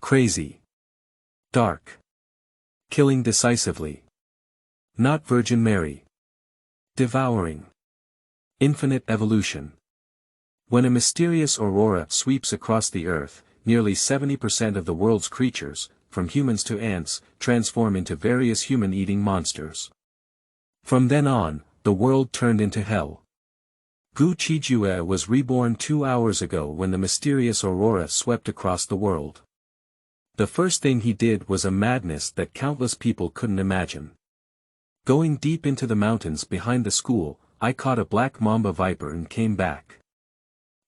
Crazy. Dark. Killing decisively. Not Virgin Mary. Devouring. Infinite evolution. When a mysterious aurora sweeps across the earth, nearly 70% of the world's creatures, from humans to ants, transform into various human-eating monsters. From then on, the world turned into hell. Gu Qijue was reborn 2 hours ago when the mysterious aurora swept across the world. The first thing he did was a madness that countless people couldn't imagine. Going deep into the mountains behind the school, I caught a black mamba viper and came back.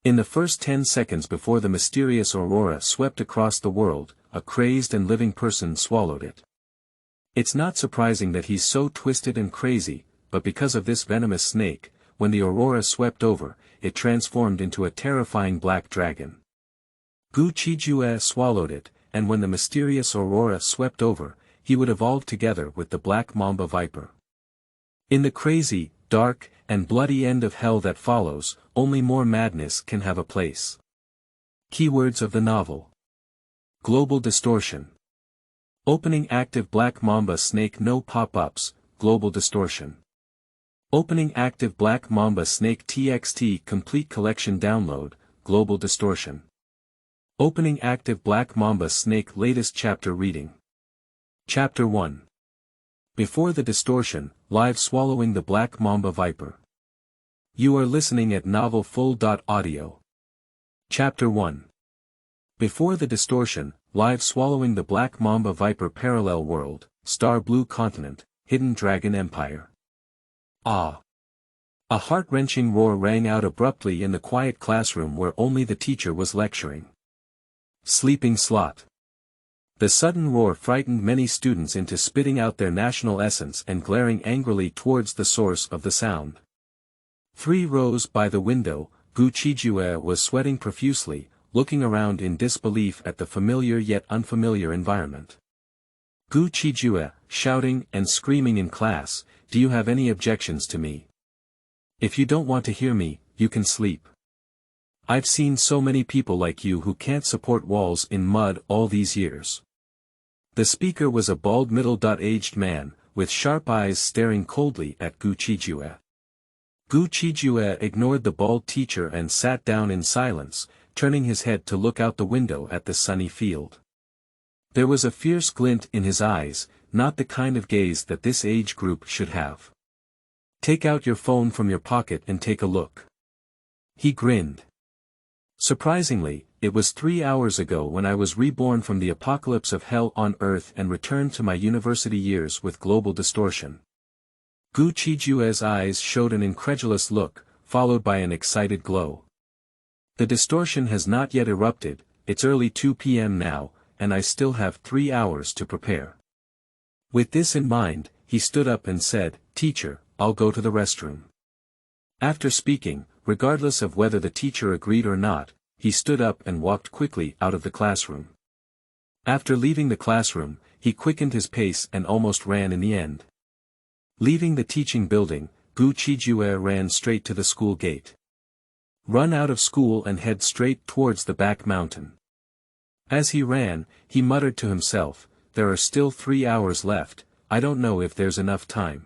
In the first 10 seconds before the mysterious aurora swept across the world, a crazed and living person swallowed it. It's not surprising that he's so twisted and crazy, but because of this venomous snake, when the aurora swept over, it transformed into a terrifying black dragon. Gu Qijue swallowed it, and when the mysterious aurora swept over, he would evolve together with the black mamba viper. In the crazy, dark, and bloody end of hell that follows, only more madness can have a place. Keywords of the novel. Global distortion. Opening active black mamba snake no pop-ups, global distortion. Opening active black mamba snake TXT complete collection download, global distortion. Opening active black mamba snake latest chapter reading. Chapter 1. Before the distortion, live swallowing the black mamba viper. You are listening at novelfull.audio. Chapter 1. Before the distortion, live swallowing the black mamba viper parallel world, star blue continent, hidden dragon empire. Ah! A heart-wrenching roar rang out abruptly in the quiet classroom where only the teacher was lecturing. Sleeping slot. The sudden roar frightened many students into spitting out their national essence and glaring angrily towards the source of the sound. 3 rows by the window, Gu Qijue was sweating profusely, looking around in disbelief at the familiar yet unfamiliar environment. Gu Qijue, shouting and screaming in class, "Do you have any objections to me? If you don't want to hear me, you can sleep. I've seen so many people like you who can't support walls in mud all these years." The speaker was a bald middle-aged man, with sharp eyes staring coldly at Gu Qijue. Gu Qijue ignored the bald teacher and sat down in silence, turning his head to look out the window at the sunny field. There was a fierce glint in his eyes, not the kind of gaze that this age group should have. "Take out your phone from your pocket and take a look." He grinned. Surprisingly, it was 3 hours ago when I was reborn from the apocalypse of hell on earth and returned to my university years with global distortion. Gu Qijue's eyes showed an incredulous look, followed by an excited glow. The distortion has not yet erupted, it's early 2 p.m. now, and I still have 3 hours to prepare. With this in mind, he stood up and said, "Teacher, I'll go to the restroom." After speaking, regardless of whether the teacher agreed or not, he stood up and walked quickly out of the classroom. After leaving the classroom, he quickened his pace and almost ran in the end. Leaving the teaching building, Gu Qijue ran straight to the school gate. Run out of school and head straight towards the back mountain. As he ran, he muttered to himself, "There are still 3 hours left, I don't know if there's enough time."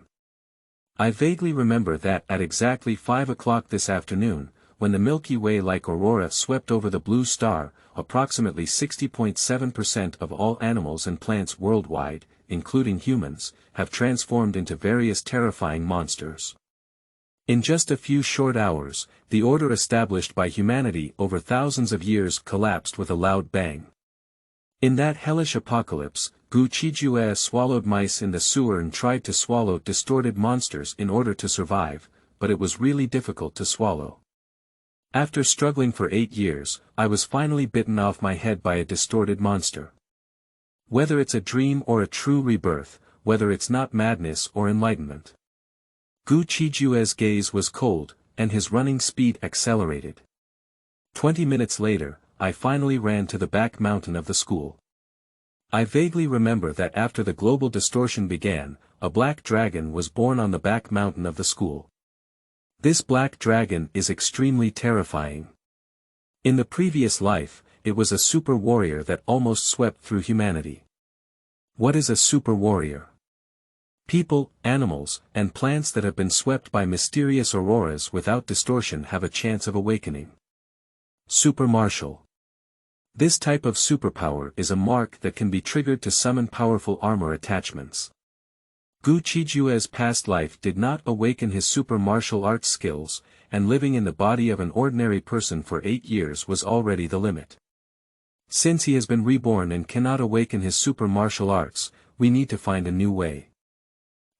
I vaguely remember that at exactly 5 o'clock this afternoon, when the Milky Way-like aurora swept over the blue star, approximately 60.7% of all animals and plants worldwide, including humans, have transformed into various terrifying monsters. In just a few short hours, the order established by humanity over thousands of years collapsed with a loud bang. In that hellish apocalypse, Gu Qijue swallowed mice in the sewer and tried to swallow distorted monsters in order to survive, but it was really difficult to swallow. After struggling for 8 years, I was finally bitten off my head by a distorted monster. Whether it's a dream or a true rebirth, whether it's not madness or enlightenment. Gu Qijue's gaze was cold, and his running speed accelerated. 20 minutes later, I finally ran to the back mountain of the school. I vaguely remember that after the global distortion began, a black dragon was born on the back mountain of the school. This black dragon is extremely terrifying. In the previous life, it was a super warrior that almost swept through humanity. What is a super warrior? People, animals, and plants that have been swept by mysterious auroras without distortion have a chance of awakening. Super martial. This type of superpower is a mark that can be triggered to summon powerful armor attachments. Gu Qijue's past life did not awaken his super martial arts skills, and living in the body of an ordinary person for 8 years was already the limit. Since he has been reborn and cannot awaken his super martial arts, we need to find a new way.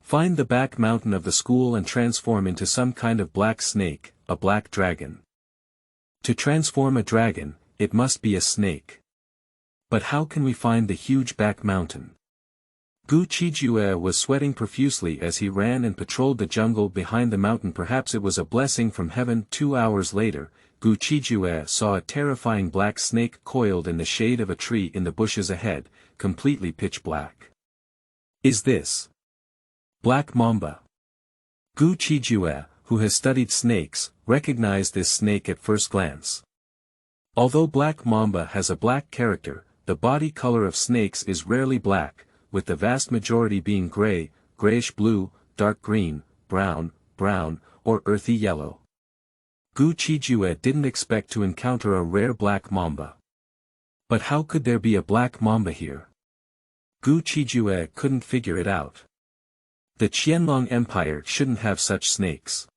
Find the back mountain of the school and transform into some kind of black snake, a black dragon. To transform a dragon, it must be a snake. But how can we find the huge back mountain? Gu Qijue was sweating profusely as he ran and patrolled the jungle behind the mountain. Perhaps it was a blessing from heaven. 2 hours later, Gu Qijue saw a terrifying black snake coiled in the shade of a tree in the bushes ahead, completely pitch black. Is this Black Mamba? Gu Qijue, who has studied snakes, recognized this snake at first glance. Although Black Mamba has a black character, the body color of snakes is rarely black, with the vast majority being gray, grayish-blue, dark green, brown, or earthy yellow. Gu Qijue didn't expect to encounter a rare black mamba. But how could there be a black mamba here? Gu Qijue couldn't figure it out. The Qianlong Empire shouldn't have such snakes.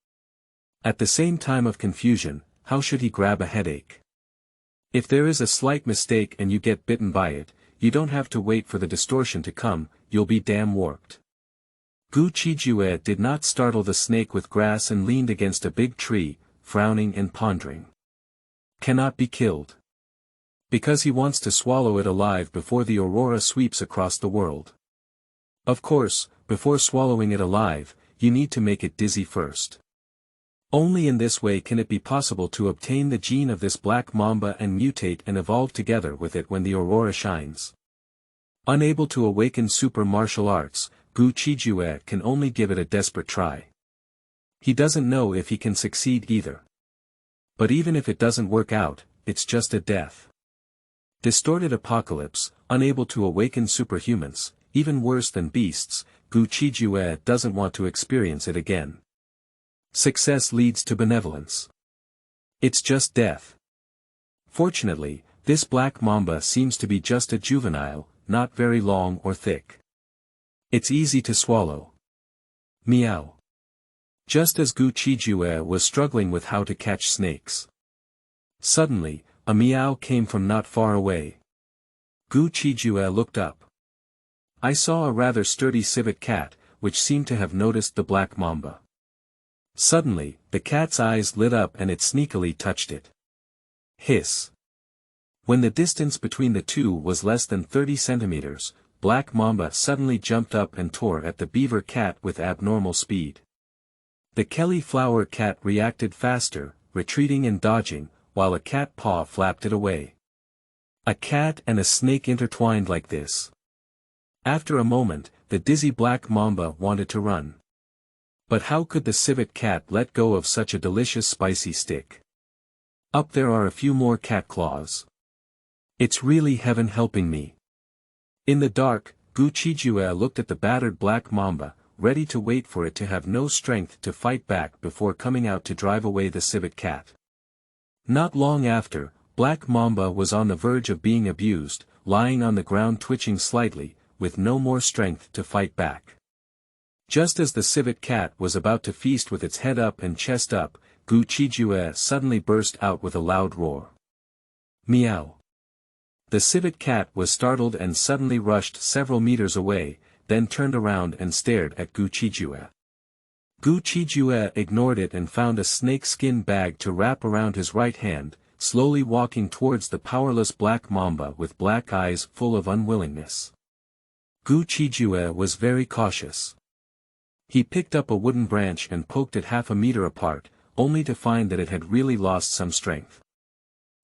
At the same time of confusion, how should he grab a headache? If there is a slight mistake and you get bitten by it, you don't have to wait for the distortion to come, you'll be damn warped. Gu Qijue did not startle the snake with grass and leaned against a big tree, frowning and pondering. Cannot be killed. Because he wants to swallow it alive before the aurora sweeps across the world. Of course, before swallowing it alive, you need to make it dizzy first. Only in this way can it be possible to obtain the gene of this black mamba and mutate and evolve together with it when the aurora shines. Unable to awaken super martial arts, Gu Qijue can only give it a desperate try. He doesn't know if he can succeed either. But even if it doesn't work out, it's just a death. Distorted apocalypse, unable to awaken superhumans, even worse than beasts, Gu Qijue doesn't want to experience it again. Success leads to benevolence. It's just death. Fortunately, this black mamba seems to be just a juvenile, not very long or thick. It's easy to swallow. Meow. Just as Gu Qijue was struggling with how to catch snakes. Suddenly, a meow came from not far away. Gu Qijue looked up. I saw a rather sturdy civet cat, which seemed to have noticed the black mamba. Suddenly, the cat's eyes lit up and it sneakily touched it. Hiss. When the distance between the two was less than 30 centimeters, Black Mamba suddenly jumped up and tore at the beaver cat with abnormal speed. The Kelly flower cat reacted faster, retreating and dodging, while a cat paw flapped it away. A cat and a snake intertwined like this. After a moment, the dizzy Black Mamba wanted to run. But how could the civet cat let go of such a delicious spicy stick? Up there are a few more cat claws. It's really heaven helping me. In the dark, Gu Qijue looked at the battered Black Mamba, ready to wait for it to have no strength to fight back before coming out to drive away the civet cat. Not long after, Black Mamba was on the verge of being abused, lying on the ground twitching slightly, with no more strength to fight back. Just as the civet cat was about to feast with its head up and chest up, Gu Qijue suddenly burst out with a loud roar. Meow. The civet cat was startled and suddenly rushed several meters away, then turned around and stared at Gu Qijue. Gu Qijue ignored it and found a snake-skin bag to wrap around his right hand, slowly walking towards the powerless Black Mamba with black eyes full of unwillingness. Gu Qijue was very cautious. He picked up a wooden branch and poked it half a meter apart, only to find that it had really lost some strength.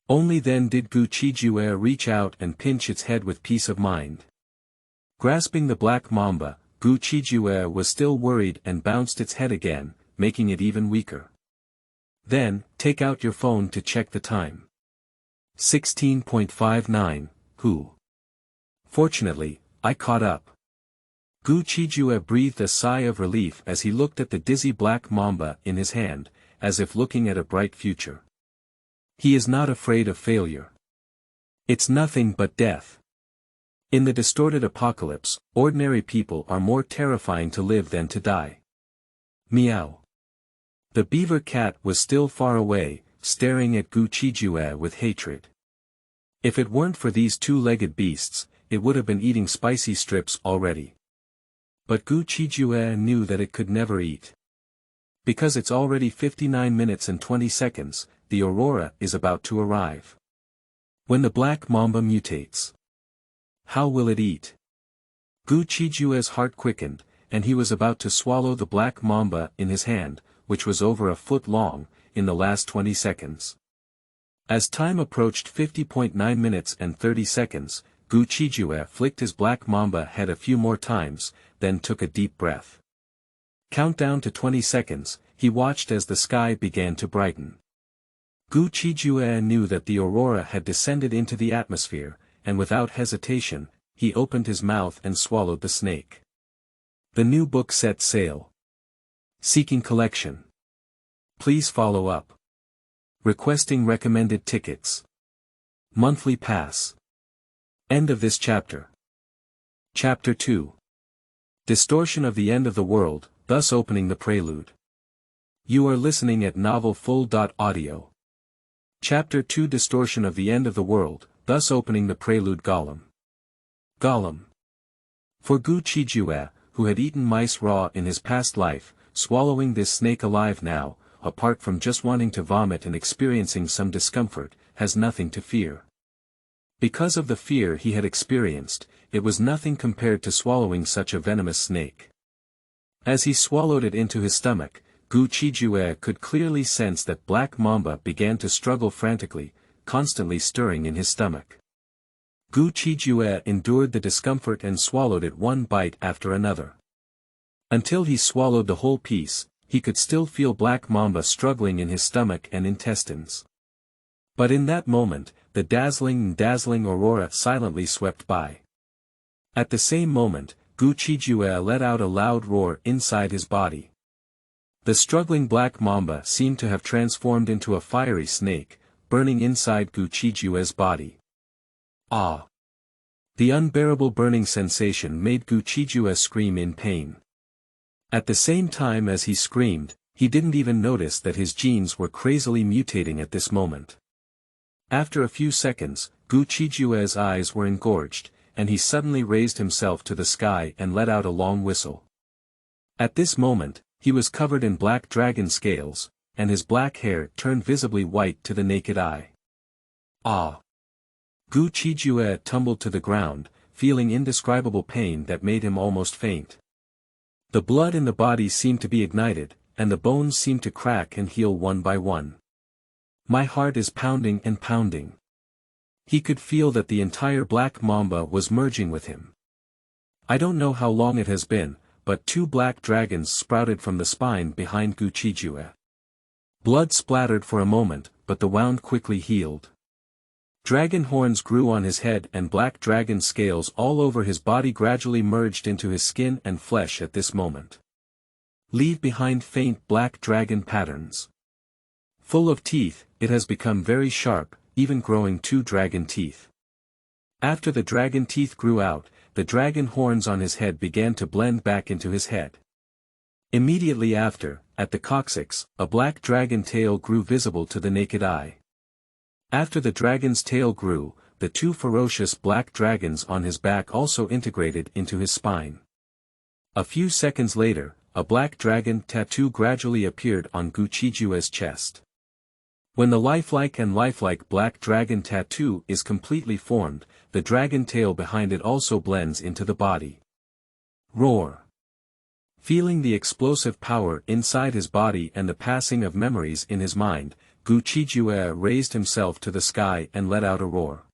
Only then did Gu Qijue reach out and pinch its head with peace of mind. Grasping the Black Mamba, Gu Qijue was still worried and bounced its head again, making it even weaker. Then, take out your phone to check the time. 16.59, Who? Fortunately, I caught up. Gu Qijue breathed a sigh of relief as he looked at the dizzy black mamba in his hand, as if looking at a bright future. He is not afraid of failure. It's nothing but death. In the distorted apocalypse, ordinary people are more terrifying to live than to die. Meow. The beaver cat was still far away, staring at Gu Qijue with hatred. If it weren't for these two-legged beasts, it would have been eating spicy strips already. But Gu Qijue knew that it could never eat. Because it's already 59 minutes and 20 seconds, the aurora is about to arrive. When the black mamba mutates, how will it eat? Gu Qijue's heart quickened, and he was about to swallow the black mamba in his hand, which was over a foot long, in the last 20 seconds. As time approached 50.9 minutes and 30 seconds, Gu Qijue flicked his black mamba head a few more times, then took a deep breath. Countdown to 20 seconds, he watched as the sky began to brighten. Gu Qijue knew that the aurora had descended into the atmosphere, and without hesitation, he opened his mouth and swallowed the snake. The new book set sail. Seeking collection. Please follow up. Requesting recommended tickets. Monthly pass. End of this chapter. Chapter 2. Distortion of the End of the World, thus opening the prelude. You are listening at novelfull.audio. Chapter 2 Distortion of the End of the World, thus opening the prelude Gollum. Gollum. For Gu Qijue, who had eaten mice raw in his past life, swallowing this snake alive now, apart from just wanting to vomit and experiencing some discomfort, has nothing to fear. Because of the fear he had experienced, it was nothing compared to swallowing such a venomous snake. As he swallowed it into his stomach, Gu Qijue could clearly sense that Black Mamba began to struggle frantically, constantly stirring in his stomach. Gu Qijue endured the discomfort and swallowed it one bite after another. Until he swallowed the whole piece, he could still feel Black Mamba struggling in his stomach and intestines. But in that moment, the dazzling aurora silently swept by. At the same moment, Gu Qijue let out a loud roar inside his body. The struggling Black Mamba seemed to have transformed into a fiery snake, burning inside Gu Qijue's body. Ah! The unbearable burning sensation made Gu Qijue scream in pain. At the same time as he screamed, he didn't even notice that his genes were crazily mutating at this moment. After a few seconds, Gu Qijue's eyes were engorged, and he suddenly raised himself to the sky and let out a long whistle. At this moment, he was covered in black dragon scales, and his black hair turned visibly white to the naked eye. Ah! Gu Qijue tumbled to the ground, feeling indescribable pain that made him almost faint. The blood in the body seemed to be ignited, and the bones seemed to crack and heal one by one. My heart is pounding and pounding. He could feel that the entire Black Mamba was merging with him. I don't know how long it has been, but two black dragons sprouted from the spine behind Gu Qijue. Blood splattered for a moment, but the wound quickly healed. Dragon horns grew on his head and black dragon scales all over his body gradually merged into his skin and flesh at this moment. Leave behind faint black dragon patterns. Full of teeth, it has become very sharp, even growing two dragon teeth. After the dragon teeth grew out, the dragon horns on his head began to blend back into his head. Immediately after, at the coccyx, a black dragon tail grew visible to the naked eye. After the dragon's tail grew, the two ferocious black dragons on his back also integrated into his spine. A few seconds later, a black dragon tattoo gradually appeared on Gu Qijue's chest. When the lifelike black dragon tattoo is completely formed, the dragon tail behind it also blends into the body. Roar! Feeling the explosive power inside his body and the passing of memories in his mind, Gu Qijue raised himself to the sky and let out a roar.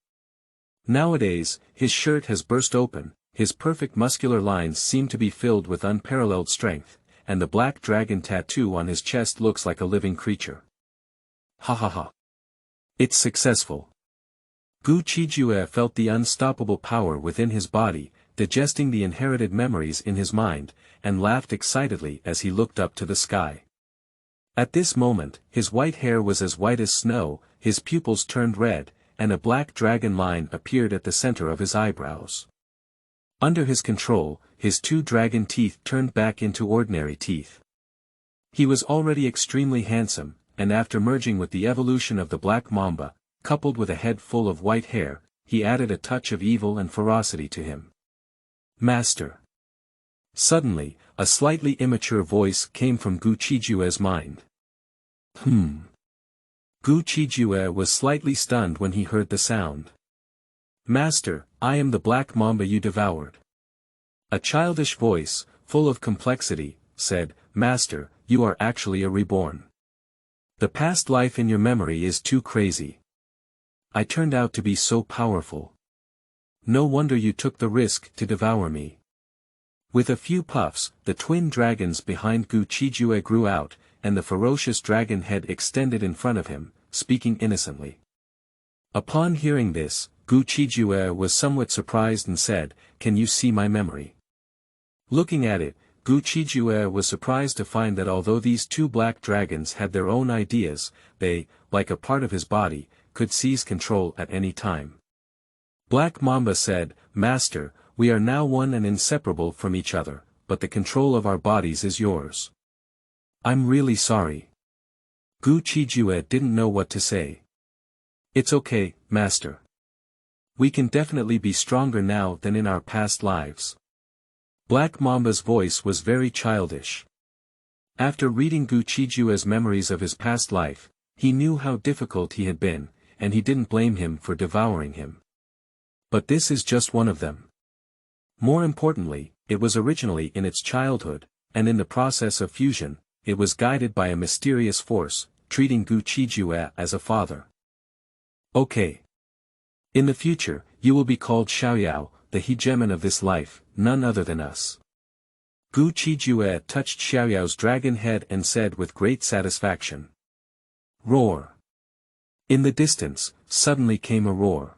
Nowadays, his shirt has burst open, his perfect muscular lines seem to be filled with unparalleled strength, and the black dragon tattoo on his chest looks like a living creature. Ha ha ha. It's successful. Gu Qijue felt the unstoppable power within his body, digesting the inherited memories in his mind, and laughed excitedly as he looked up to the sky. At this moment, his white hair was as white as snow, his pupils turned red, and a black dragon line appeared at the center of his eyebrows. Under his control, his 2 dragon teeth turned back into ordinary teeth. He was already extremely handsome, and after merging with the evolution of the black mamba, coupled with a head full of white hair, he added a touch of evil and ferocity to him. Master. Suddenly, a slightly immature voice came from Gu Qijue's mind. Gu Qijue was slightly stunned when he heard the sound. Master, I am the black mamba you devoured. A childish voice, full of complexity, said, Master, you are actually a reborn. The past life in your memory is too crazy. I turned out to be so powerful. No wonder you took the risk to devour me. With a few puffs, the twin dragons behind Gu Qijue grew out, and the ferocious dragon head extended in front of him, speaking innocently. Upon hearing this, Gu Qijue was somewhat surprised and said, Can you see my memory? Looking at it, Gu Qijue was surprised to find that although these 2 black dragons had their own ideas, they, like a part of his body, could seize control at any time. Black Mamba said, Master, we are now one and inseparable from each other, but the control of our bodies is yours. I'm really sorry. Gu Qijue didn't know what to say. It's okay, Master. We can definitely be stronger now than in our past lives. Black Mamba's voice was very childish. After reading Gu Qijue's memories of his past life, he knew how difficult he had been, and he didn't blame him for devouring him. But this is just one of them. More importantly, it was originally in its childhood, and in the process of fusion, it was guided by a mysterious force, treating Gu Qijue as a father. Okay. In the future, you will be called Xiaoyao, the hegemon of this life, none other than us. Gu Qijue touched Xiaoyao's dragon head and said with great satisfaction. Roar. In the distance, suddenly came a roar.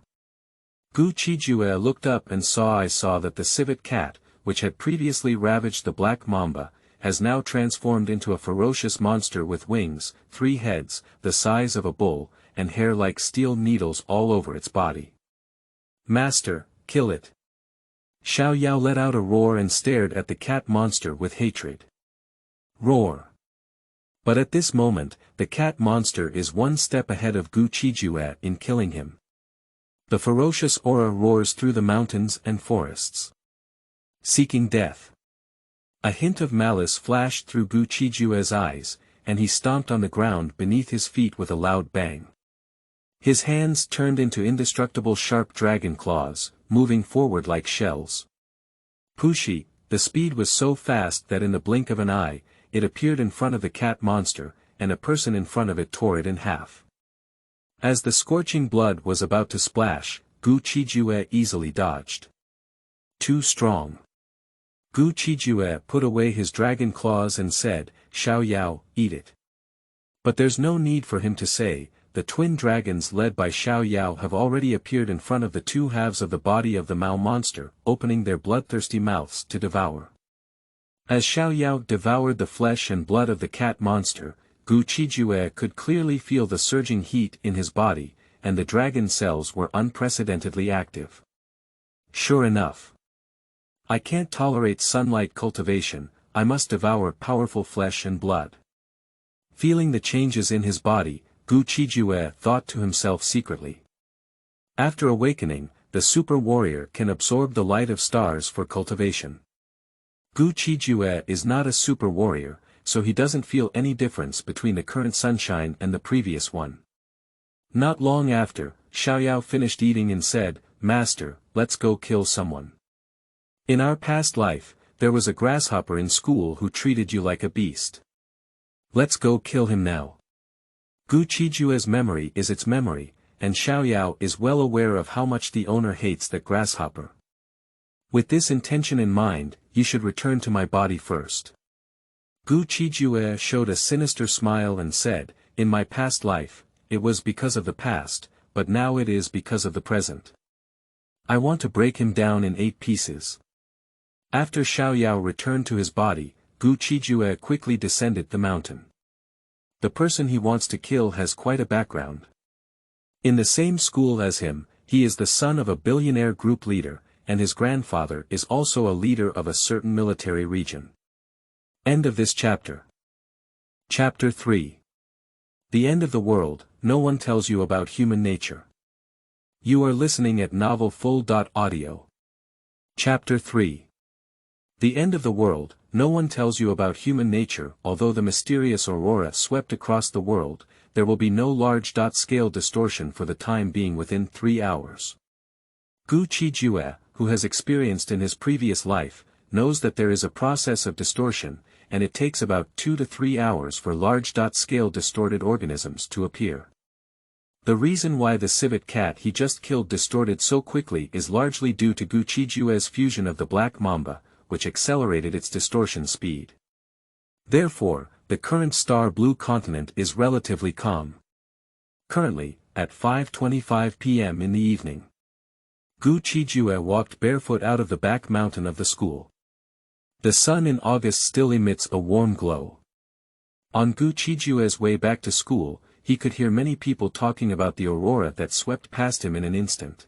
Gu Qijue looked up and saw that the civet cat, which had previously ravaged the black mamba, has now transformed into a ferocious monster with wings, 3 heads, the size of a bull, and hair like steel needles all over its body. Master, kill it. Xiaoyao let out a roar and stared at the cat monster with hatred. Roar. But at this moment, the cat monster is 1 step ahead of Gu Qijue in killing him. The ferocious aura roars through the mountains and forests. Seeking death. A hint of malice flashed through Gu Qijue's eyes, and he stomped on the ground beneath his feet with a loud bang. His hands turned into indestructible sharp dragon claws, moving forward like shells. Pushi, the speed was so fast that in the blink of an eye, it appeared in front of the cat monster, and a person in front of it tore it in half. As the scorching blood was about to splash, Gu Qijue easily dodged. Too strong. Gu Qijue put away his dragon claws and said, Xiaoyao, eat it. But there's no need for him to say, the twin dragons led by Xiaoyao have already appeared in front of the 2 halves of the body of the Mao monster, opening their bloodthirsty mouths to devour. As Xiaoyao devoured the flesh and blood of the cat monster, Gu Qijue could clearly feel the surging heat in his body, and the dragon cells were unprecedentedly active. Sure enough. I can't tolerate sunlight cultivation, I must devour powerful flesh and blood. Feeling the changes in his body, Gu Qijue thought to himself secretly. After awakening, the super warrior can absorb the light of stars for cultivation. Gu Qijue is not a super warrior, so he doesn't feel any difference between the current sunshine and the previous one. Not long after, Xiaoyao finished eating and said, Master, let's go kill someone. In our past life, there was a grasshopper in school who treated you like a beast. Let's go kill him now. Gu Qijue's memory is its memory, and Xiaoyao is well aware of how much the owner hates that grasshopper. With this intention in mind, you should return to my body first. Gu Qijue showed a sinister smile and said, In my past life, it was because of the past, but now it is because of the present. I want to break him down in 8 pieces. After Xiaoyao returned to his body, Gu Qijue quickly descended the mountain. The person he wants to kill has quite a background. In the same school as him, he is the son of a billionaire group leader, and his grandfather is also a leader of a certain military region. End of this chapter. Chapter 3. The end of the world, no one tells you about human nature. You are listening at novelfull.audio. Chapter 3. The end of the world, no one tells you about human nature. Although the mysterious aurora swept across the world, there will be no large-scale distortion for the time being within 3 hours. Gu Qijue, who has experienced in his previous life, knows that there is a process of distortion, and it takes about 2 to 3 hours for large-scale distorted organisms to appear. The reason why the civet cat he just killed distorted so quickly is largely due to Gu Qijue's fusion of the black mamba, which accelerated its distortion speed. Therefore, the current star blue continent is relatively calm. Currently, at 5:25 p.m. in the evening, Gu Qijue walked barefoot out of the back mountain of the school. The sun in August still emits a warm glow. On Gu Qijue's way back to school, he could hear many people talking about the aurora that swept past him in an instant.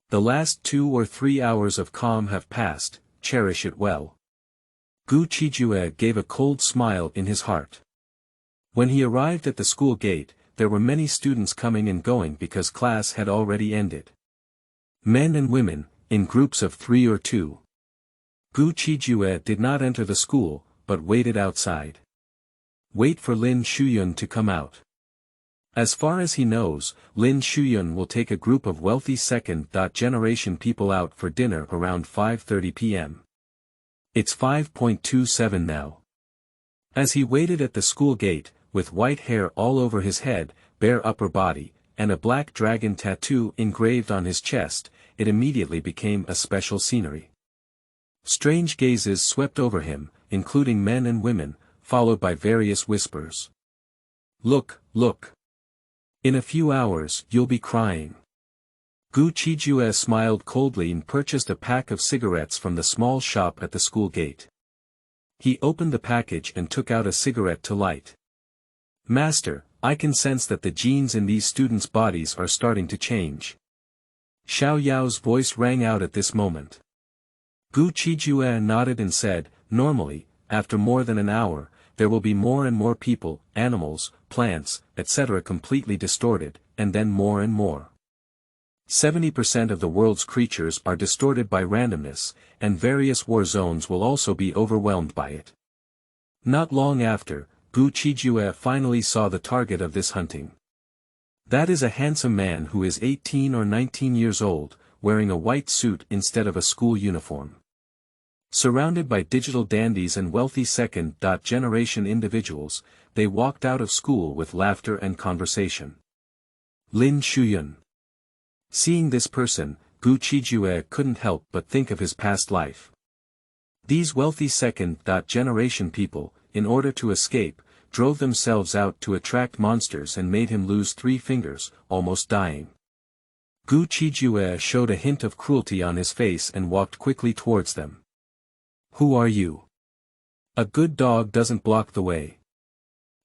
The last 2 or 3 hours of calm have passed, cherish it well. Gu Qijue gave a cold smile in his heart. When he arrived at the school gate, there were many students coming and going because class had already ended. Men and women, in groups of 3 or 2. Gu Qijue did not enter the school, but waited outside. Wait for Lin Shuyun to come out. As far as he knows, Lin Shuyun will take a group of wealthy second-generation people out for dinner around 5:30 p.m. It's 5:27 now. As he waited at the school gate, with white hair all over his head, bare upper body, and a black dragon tattoo engraved on his chest, it immediately became a special scenery. Strange gazes swept over him, including men and women, followed by various whispers. Look, look. In a few hours, you'll be crying. Gu Qijue smiled coldly and purchased a pack of cigarettes from the small shop at the school gate. He opened the package and took out a cigarette to light. Master, I can sense that the genes in these students' bodies are starting to change. Xiao Yao's voice rang out at this moment. Gu Qijue nodded and said, normally, after more than an hour, there will be more and more people, animals, plants, etc. completely distorted, and then more and more. 70% of the world's creatures are distorted by randomness, and various war zones will also be overwhelmed by it. Not long after, Gu Qijue finally saw the target of this hunting. That is a handsome man who is 18 or 19 years old, wearing a white suit instead of a school uniform. Surrounded by digital dandies and wealthy second-generation individuals, they walked out of school with laughter and conversation. Lin Shuyun. Seeing this person, Gu Qijue couldn't help but think of his past life. These wealthy second-generation people, in order to escape, drove themselves out to attract monsters and made him lose 3 fingers, almost dying. Gu Qijue showed a hint of cruelty on his face and walked quickly towards them. Who are you? A good dog doesn't block the way.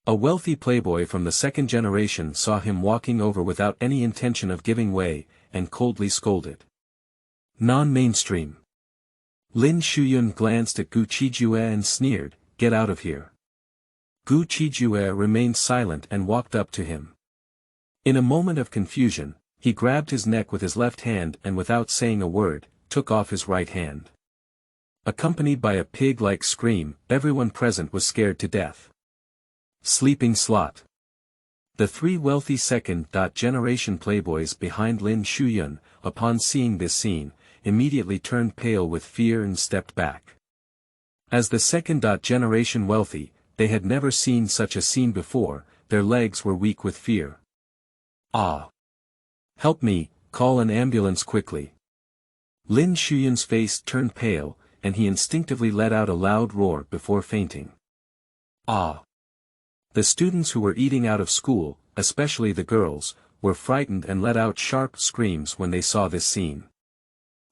A wealthy playboy from the second generation saw him walking over without any intention of giving way, and coldly scolded. Non-mainstream. Lin Shuyun glanced at Gu Qijue and sneered, get out of here. Gu Qijue remained silent and walked up to him. In a moment of confusion, he grabbed his neck with his left hand and without saying a word, took off his right hand. Accompanied by a pig-like scream, everyone present was scared to death. Sleeping slot. The 3 wealthy second-generation playboys behind Lin Shuyun, upon seeing this scene, immediately turned pale with fear and stepped back. As the second-generation wealthy, they had never seen such a scene before, their legs were weak with fear. Ah! Help me, call an ambulance quickly. Lin Shuyun's face turned pale, and he instinctively let out a loud roar before fainting. Ah! The students who were eating out of school, especially the girls, were frightened and let out sharp screams when they saw this scene.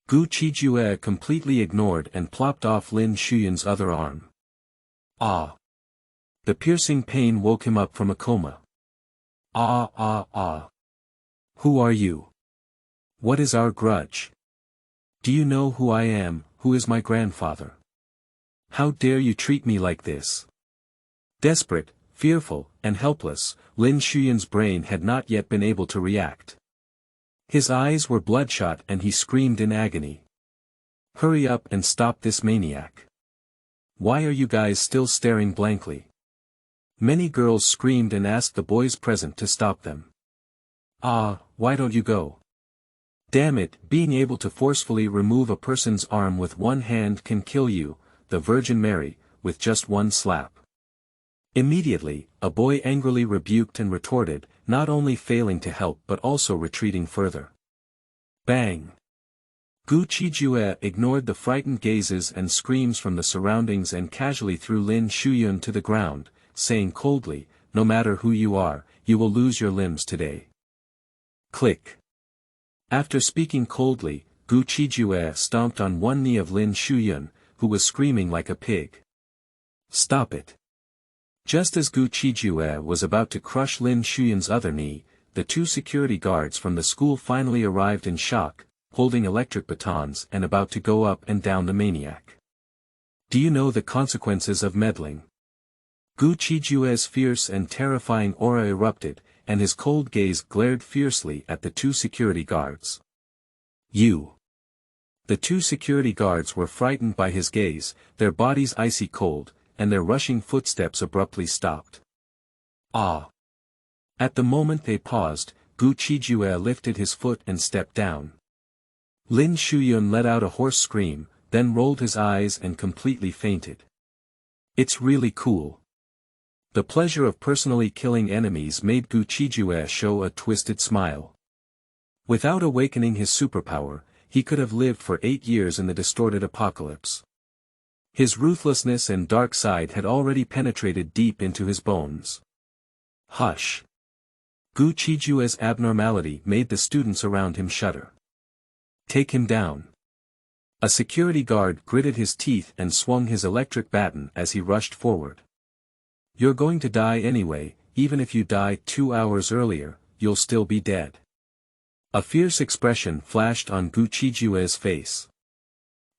Gu Qijue completely ignored and plopped off Lin Shuyun's other arm. Ah! The piercing pain woke him up from a coma. Ah ah ah! Who are you? What is our grudge? Do you know who I am, who is my grandfather? How dare you treat me like this? Desperate, fearful, and helpless, Lin Shuyun's brain had not yet been able to react. His eyes were bloodshot and he screamed in agony. Hurry up and stop this maniac. Why are you guys still staring blankly? Many girls screamed and asked the boys present to stop them. Ah, why don't you go? Damn it, being able to forcefully remove a person's arm with one hand can kill you, the Virgin Mary, with just one slap. Immediately, a boy angrily rebuked and retorted, not only failing to help but also retreating further. Bang! Gu Qijue ignored the frightened gazes and screams from the surroundings and casually threw Lin Shuyun to the ground, saying coldly, "No matter who you are, you will lose your limbs today." Click. After speaking coldly, Gu Qijue stomped on one knee of Lin Shuyun, who was screaming like a pig. Stop it. Just as Gu Qijue was about to crush Lin Shuyun's other knee, the two security guards from the school finally arrived in shock, holding electric batons and about to go up and down the maniac. Do you know the consequences of meddling? Gu Qijue's fierce and terrifying aura erupted, and his cold gaze glared fiercely at the two security guards. You! The two security guards were frightened by his gaze, their bodies icy cold, and their rushing footsteps abruptly stopped. Ah! At the moment they paused, Gu Qijue lifted his foot and stepped down. Lin Shuyun let out a hoarse scream, then rolled his eyes and completely fainted. It's really cool. The pleasure of personally killing enemies made Gu Qijue show a twisted smile. Without awakening his superpower, he could have lived for 8 years in the distorted apocalypse. His ruthlessness and dark side had already penetrated deep into his bones. Hush! Gu Qijue's abnormality made the students around him shudder. Take him down. A security guard gritted his teeth and swung his electric baton as he rushed forward. You're going to die anyway, even if you die 2 hours earlier, you'll still be dead. A fierce expression flashed on Gu Qijue's face.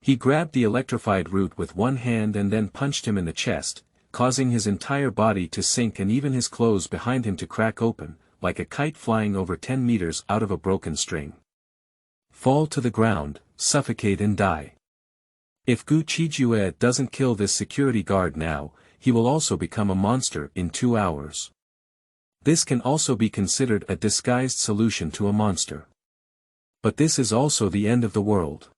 He grabbed the electrified root with one hand and then punched him in the chest, causing his entire body to sink and even his clothes behind him to crack open, like a kite flying over 10 meters out of a broken string. Fall to the ground, suffocate and die. If Gu Qijue doesn't kill this security guard now, he will also become a monster in 2 hours. This can also be considered a disguised solution to a monster. But this is also the end of the world.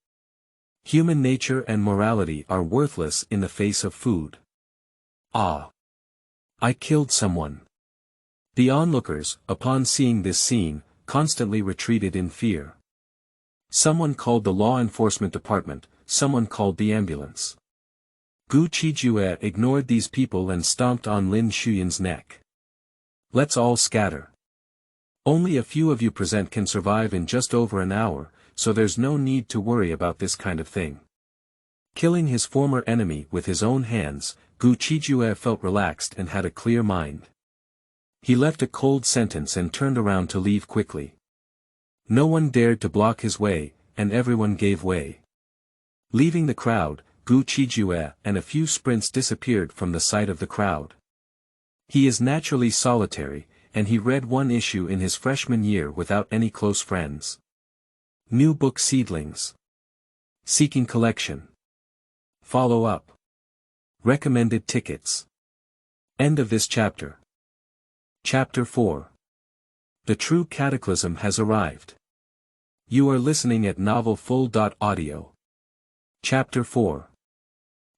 Human nature and morality are worthless in the face of food. Ah! I killed someone. The onlookers, upon seeing this scene, constantly retreated in fear. Someone called the law enforcement department, someone called the ambulance. Gu Qijue ignored these people and stomped on Lin Shuyun's neck. Let's all scatter. Only a few of you present can survive in just over an hour, so there's no need to worry about this kind of thing. Killing his former enemy with his own hands, Gu Qijue felt relaxed and had a clear mind. He left a cold sentence and turned around to leave quickly. No one dared to block his way, and everyone gave way. Leaving the crowd, Gu Qijue and a few sprints disappeared from the sight of the crowd. He is naturally solitary, and he read one issue in his freshman year without any close friends. New book seedlings. Seeking collection. Follow up. Recommended tickets. End of this chapter. Chapter 4. The true cataclysm has arrived. You are listening at novelfull.audio. Chapter 4.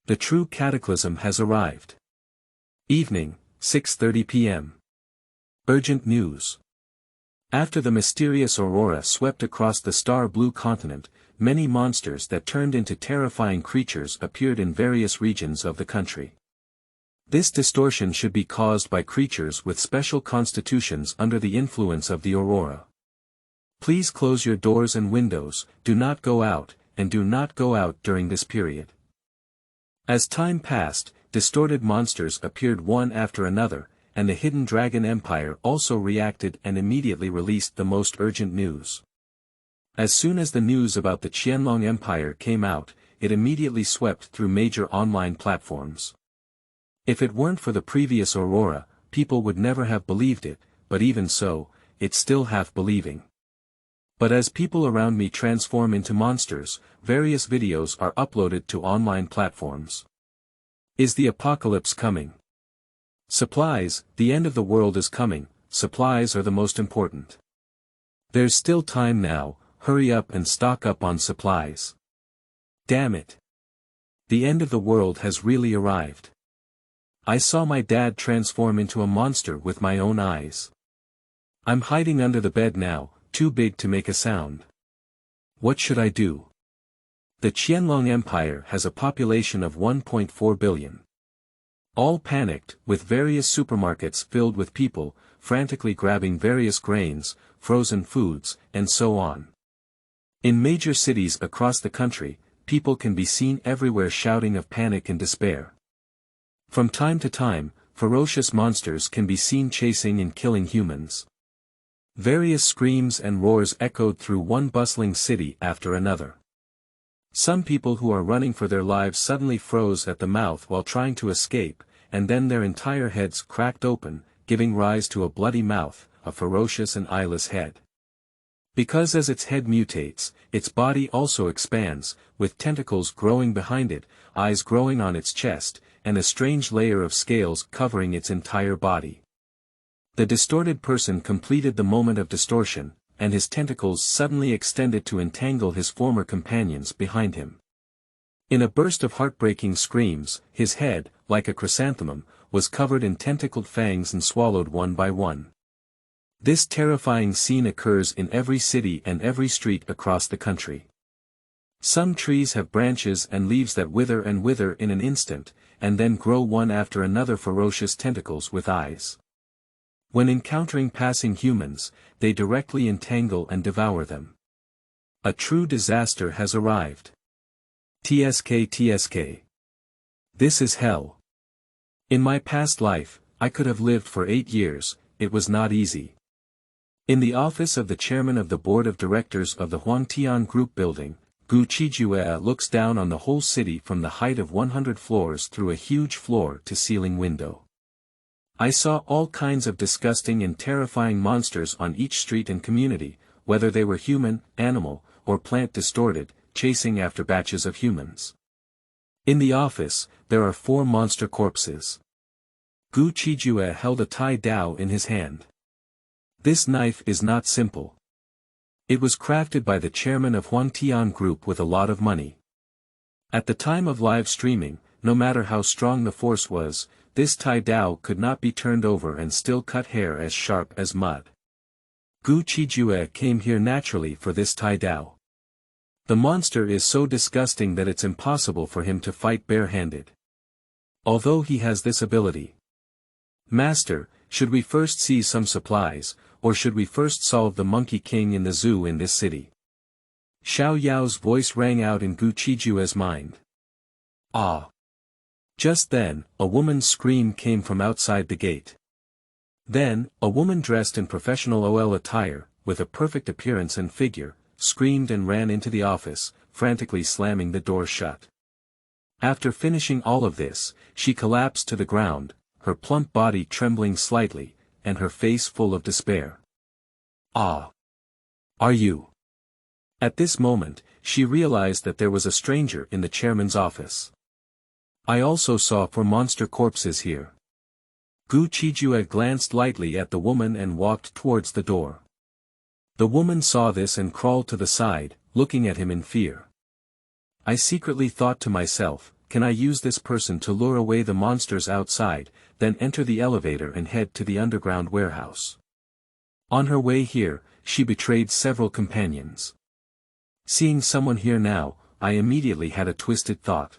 The true cataclysm has arrived. Evening, 6:30 p.m. Urgent news. After the mysterious aurora swept across the star-blue continent, many monsters that turned into terrifying creatures appeared in various regions of the country. This distortion should be caused by creatures with special constitutions under the influence of the aurora. Please close your doors and windows, do not go out, and do not go out during this period. As time passed, distorted monsters appeared one after another, and the Hidden Dragon Empire also reacted and immediately released the most urgent news. As soon as the news about the Qianlong Empire came out, it immediately swept through major online platforms. If it weren't for the previous aurora, people would never have believed it, but even so, it's still half believing. But as people around me transform into monsters, various videos are uploaded to online platforms. Is the apocalypse coming? Supplies, the end of the world is coming, supplies are the most important. There's still time now, hurry up and stock up on supplies. Damn it. The end of the world has really arrived. I saw my dad transform into a monster with my own eyes. I'm hiding under the bed now, too big to make a sound. What should I do? The Qianlong Empire has a population of 1.4 billion. All panicked, with various supermarkets filled with people, frantically grabbing various grains, frozen foods, and so on. In major cities across the country, people can be seen everywhere shouting of panic and despair. From time to time, ferocious monsters can be seen chasing and killing humans. Various screams and roars echoed through one bustling city after another. Some people who are running for their lives suddenly froze at the mouth while trying to escape, and then their entire heads cracked open, giving rise to a bloody mouth, a ferocious and eyeless head. Because as its head mutates, its body also expands, with tentacles growing behind it, eyes growing on its chest, and a strange layer of scales covering its entire body. The distorted person completed the moment of distortion, and his tentacles suddenly extended to entangle his former companions behind him. In a burst of heartbreaking screams, his head, like a chrysanthemum, was covered in tentacled fangs and swallowed one by one. This terrifying scene occurs in every city and every street across the country. Some trees have branches and leaves that wither in an instant, and then grow one after another ferocious tentacles with eyes. When encountering passing humans, they directly entangle and devour them. A true disaster has arrived. TSK. This is hell. In my past life, I could have lived for 8 years, it was not easy. In the office of the chairman of the board of directors of the Huangtian Group building, Gu Qijue looks down on the whole city from the height of 100 floors through a huge floor-to-ceiling window. I saw all kinds of disgusting and terrifying monsters on each street and community, whether they were human, animal, or plant distorted, chasing after batches of humans. In the office, there are 4 monster corpses. Gu Qijue held a Tai Dao in his hand. This knife is not simple. It was crafted by the chairman of Huangtian Group with a lot of money. At the time of live streaming, no matter how strong the force was, this Tai Dao could not be turned over and still cut hair as sharp as mud. Gu Qijue came here naturally for this Tai Dao. The monster is so disgusting that it's impossible for him to fight barehanded. Although he has this ability. Master, should we first seize some supplies, or should we first solve the Monkey King in the zoo in this city? Xiao Yao's voice rang out in Gu Qijue's mind. Ah! Just then, a woman's scream came from outside the gate. Then, a woman dressed in professional OL attire, with a perfect appearance and figure, screamed and ran into the office, frantically slamming the door shut. After finishing all of this, she collapsed to the ground, her plump body trembling slightly, and her face full of despair. Ah! Are you? At this moment, she realized that there was a stranger in the chairman's office. I also saw 4 monster corpses here. Gu Qijue glanced lightly at the woman and walked towards the door. The woman saw this and crawled to the side, looking at him in fear. I secretly thought to myself, can I use this person to lure away the monsters outside, then enter the elevator and head to the underground warehouse. On her way here, she betrayed several companions. Seeing someone here now, I immediately had a twisted thought.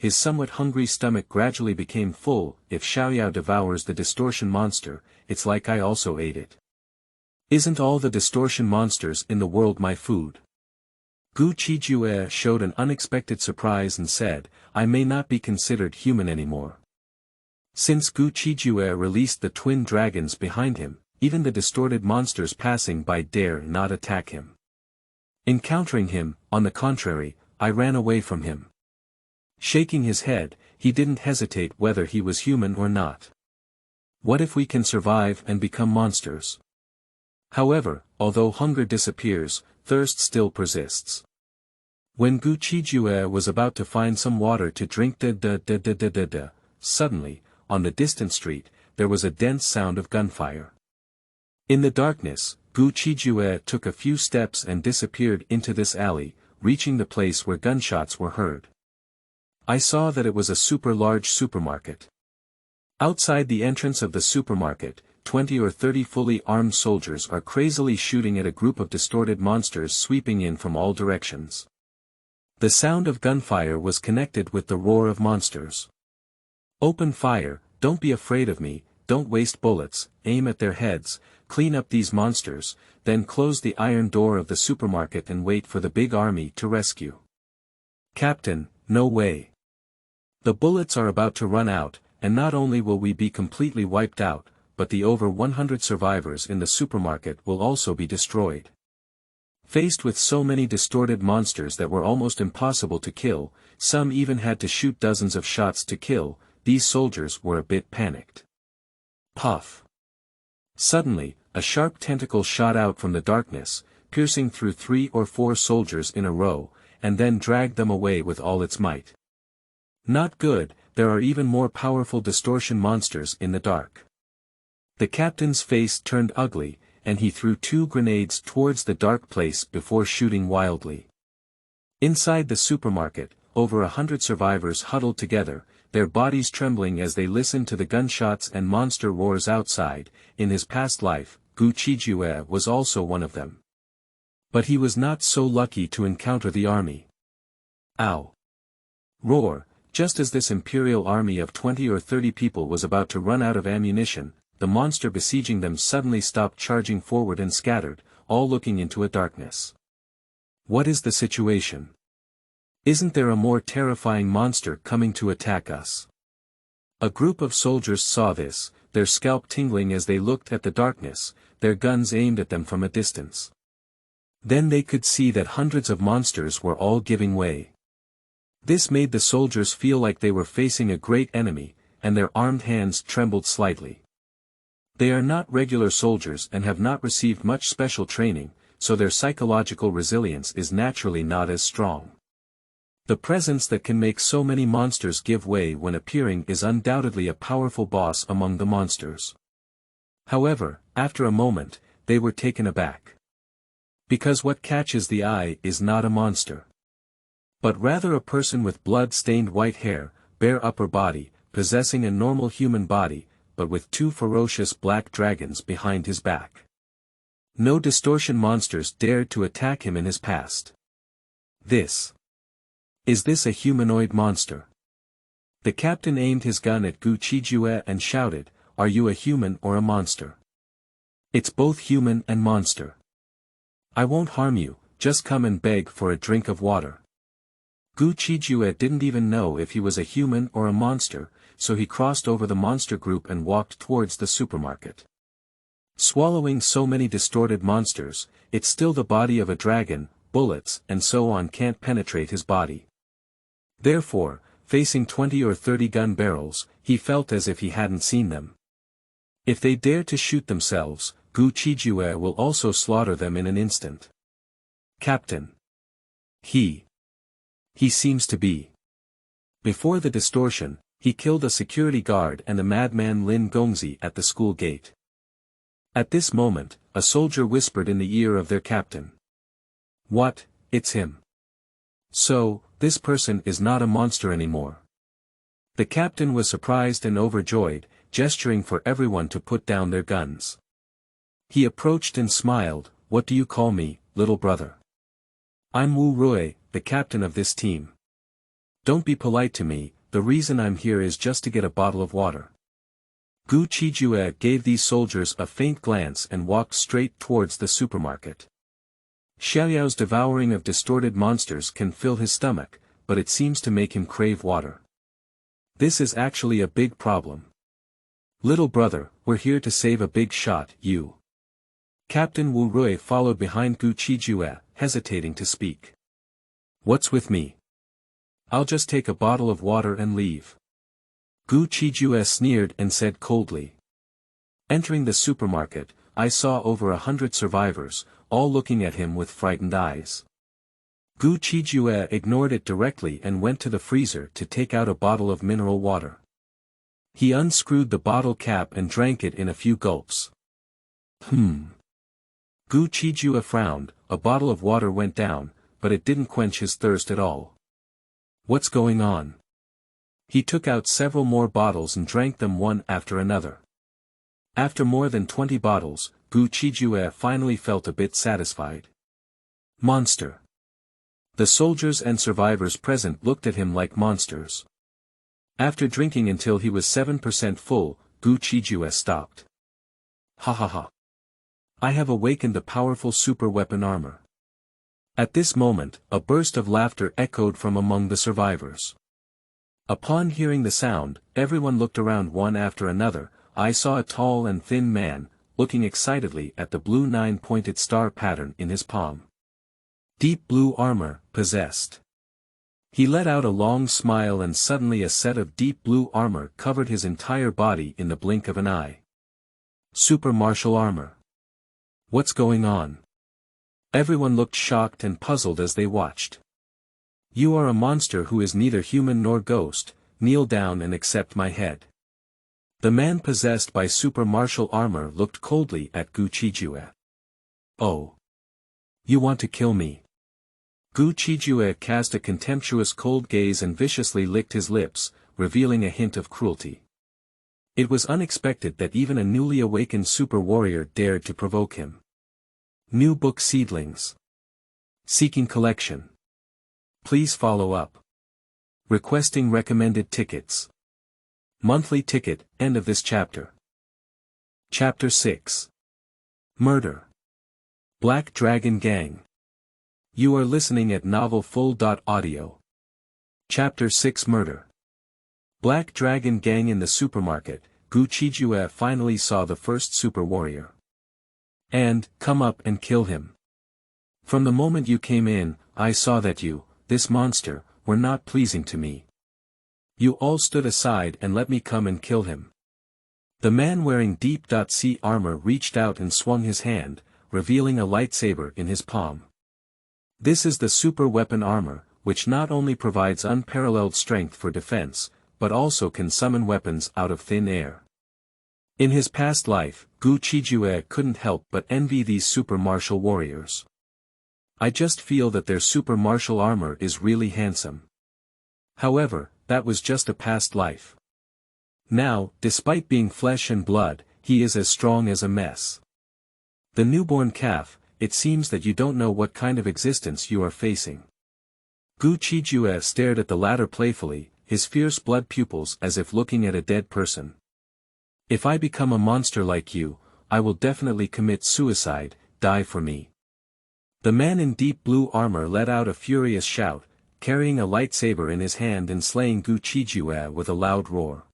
his somewhat hungry stomach gradually became full. If Xiaoyao devours the distortion monster, it's like I also ate it. Isn't all the distortion monsters in the world my food? Gu Qijue showed an unexpected surprise and said, I may not be considered human anymore. Since Gu Qijue released the twin dragons behind him, even the distorted monsters passing by dare not attack him. Encountering him, on the contrary, I ran away from him. Shaking his head, he didn't hesitate whether he was human or not. What if we can survive and become monsters? However, although hunger disappears, thirst still persists. When Gu Qijue was about to find some water to drink suddenly, on the distant street, there was a dense sound of gunfire. In the darkness, Gu Qijue took a few steps and disappeared into this alley, reaching the place where gunshots were heard. I saw that it was a super large supermarket. Outside the entrance of the supermarket, 20 or 30 fully armed soldiers are crazily shooting at a group of distorted monsters sweeping in from all directions. The sound of gunfire was connected with the roar of monsters. Open fire, don't be afraid of me, don't waste bullets, aim at their heads, clean up these monsters, then close the iron door of the supermarket and wait for the big army to rescue. Captain, no way. The bullets are about to run out, and not only will we be completely wiped out, but the over 100 survivors in the supermarket will also be destroyed. Faced with so many distorted monsters that were almost impossible to kill, some even had to shoot dozens of shots to kill, these soldiers were a bit panicked. Puff. Suddenly, a sharp tentacle shot out from the darkness, piercing through 3 or 4 soldiers in a row, and then dragged them away with all its might. Not good, there are even more powerful distortion monsters in the dark. The captain's face turned ugly, and he threw 2 grenades towards the dark place before shooting wildly. Inside the supermarket, over 100 survivors huddled together, their bodies trembling as they listened to the gunshots and monster roars outside. In his past life, Gu Qijue was also one of them. But he was not so lucky to encounter the army. Ow! Roar! Just as this imperial army of 20 or 30 people was about to run out of ammunition, the monster besieging them suddenly stopped charging forward and scattered, all looking into a darkness. What is the situation? Isn't there a more terrifying monster coming to attack us? A group of soldiers saw this, their scalp tingling as they looked at the darkness, their guns aimed at them from a distance. Then they could see that hundreds of monsters were all giving way. This made the soldiers feel like they were facing a great enemy, and their armed hands trembled slightly. They are not regular soldiers and have not received much special training, so their psychological resilience is naturally not as strong. The presence that can make so many monsters give way when appearing is undoubtedly a powerful boss among the monsters. However, after a moment, they were taken aback. Because what catches the eye is not a monster, but rather a person with blood-stained white hair, bare upper body, possessing a normal human body, but with 2 ferocious black dragons behind his back. No distortion monsters dared to attack him in his past. Is this a humanoid monster? The captain aimed his gun at Gu Qijue and shouted, "Are you a human or a monster?" "It's both human and monster. I won't harm you, just come and beg for a drink of water." Gu Qijue didn't even know if he was a human or a monster, so he crossed over the monster group and walked towards the supermarket. Swallowing so many distorted monsters, it's still the body of a dragon, bullets and so on can't penetrate his body. Therefore, facing 20 or 30 gun barrels, he felt as if he hadn't seen them. If they dare to shoot themselves, Gu Qijue will also slaughter them in an instant. Captain. He seems to be. Before the distortion, he killed a security guard and the madman Lin Gongzi at the school gate. At this moment, a soldier whispered in the ear of their captain. "What, it's him. So, this person is not a monster anymore." The captain was surprised and overjoyed, gesturing for everyone to put down their guns. He approached and smiled, "What do you call me, little brother?" "I'm Wu Rui, the captain of this team." Don't be polite to me, the reason I'm here is just to get a bottle of water. Gu Qijue gave these soldiers a faint glance and walked straight towards the supermarket. Xiaoyao's devouring of distorted monsters can fill his stomach, but it seems to make him crave water. This is actually a big problem. Little brother, we're here to save a big shot, you. Captain Wu Rui followed behind Gu Qijue, hesitating to speak. What's with me? I'll just take a bottle of water and leave. Gu Qijue sneered and said coldly. Entering the supermarket, I saw over 100 survivors, all looking at him with frightened eyes. Gu Qijue ignored it directly and went to the freezer to take out a bottle of mineral water. He unscrewed the bottle cap and drank it in a few gulps. Gu Qijue frowned, a bottle of water went down, but it didn't quench his thirst at all. What's going on? He took out several more bottles and drank them one after another. After more than 20 bottles, Gu Qijue finally felt a bit satisfied. Monster. The soldiers and survivors present looked at him like monsters. After drinking until he was 7% full, Gu Qijue stopped. Ha ha ha. I have awakened the powerful super weapon armor. At this moment, a burst of laughter echoed from among the survivors. Upon hearing the sound, everyone looked around one after another. I saw a tall and thin man, looking excitedly at the blue 9-pointed star pattern in his palm. Deep blue armor, possessed. He let out a long smile and suddenly a set of deep blue armor covered his entire body in the blink of an eye. Super martial armor. What's going on? Everyone looked shocked and puzzled as they watched. You are a monster who is neither human nor ghost, kneel down and accept my head. The man possessed by super martial armor looked coldly at Gu Qijue. Oh. You want to kill me? Gu Qijue cast a contemptuous cold gaze and viciously licked his lips, revealing a hint of cruelty. It was unexpected that even a newly awakened super warrior dared to provoke him. New book seedlings. Seeking collection. Please follow up. Requesting recommended tickets. Monthly ticket, end of this chapter. Chapter 6. Murder. Black Dragon Gang. You are listening at novelfull.audio. Chapter 6 Murder. Black Dragon Gang. In the supermarket, Gu Qijue finally saw the first super warrior. And, come up and kill him. From the moment you came in, I saw that you, this monster, were not pleasing to me. You all stood aside and let me come and kill him. The man wearing deep.C armor reached out and swung his hand, revealing a lightsaber in his palm. This is the super weapon armor, which not only provides unparalleled strength for defense, but also can summon weapons out of thin air. In his past life, Gu Qijue couldn't help but envy these super martial warriors. I just feel that their super martial armor is really handsome. However, that was just a past life. Now, despite being flesh and blood, he is as strong as a mess. The newborn calf, it seems that you don't know what kind of existence you are facing. Gu Qijue stared at the latter playfully, his fierce blood pupils as if looking at a dead person. If I become a monster like you, I will definitely commit suicide, die for me. The man in deep blue armor let out a furious shout, carrying a lightsaber in his hand and slaying Gu Qijue with a loud roar.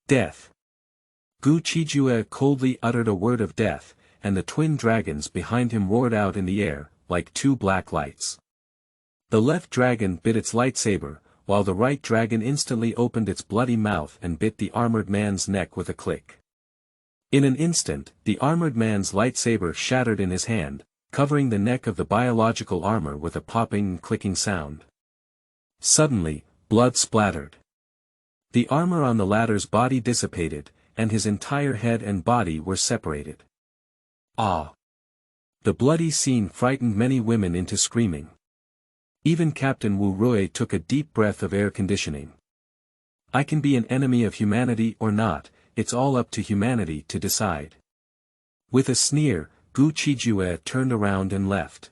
Death. Gu Qijue coldly uttered a word of death, and the twin dragons behind him roared out in the air, like two black lights. The left dragon bit its lightsaber, while the right dragon instantly opened its bloody mouth and bit the armored man's neck with a click. In an instant, the armored man's lightsaber shattered in his hand, covering the neck of the biological armor with a popping and clicking sound. Suddenly, blood splattered. The armor on the latter's body dissipated, and his entire head and body were separated. Ah! The bloody scene frightened many women into screaming. Even Captain Wu Rui took a deep breath of air conditioning. I can be an enemy of humanity or not, it's all up to humanity to decide. With a sneer, Gu Qijue turned around and left.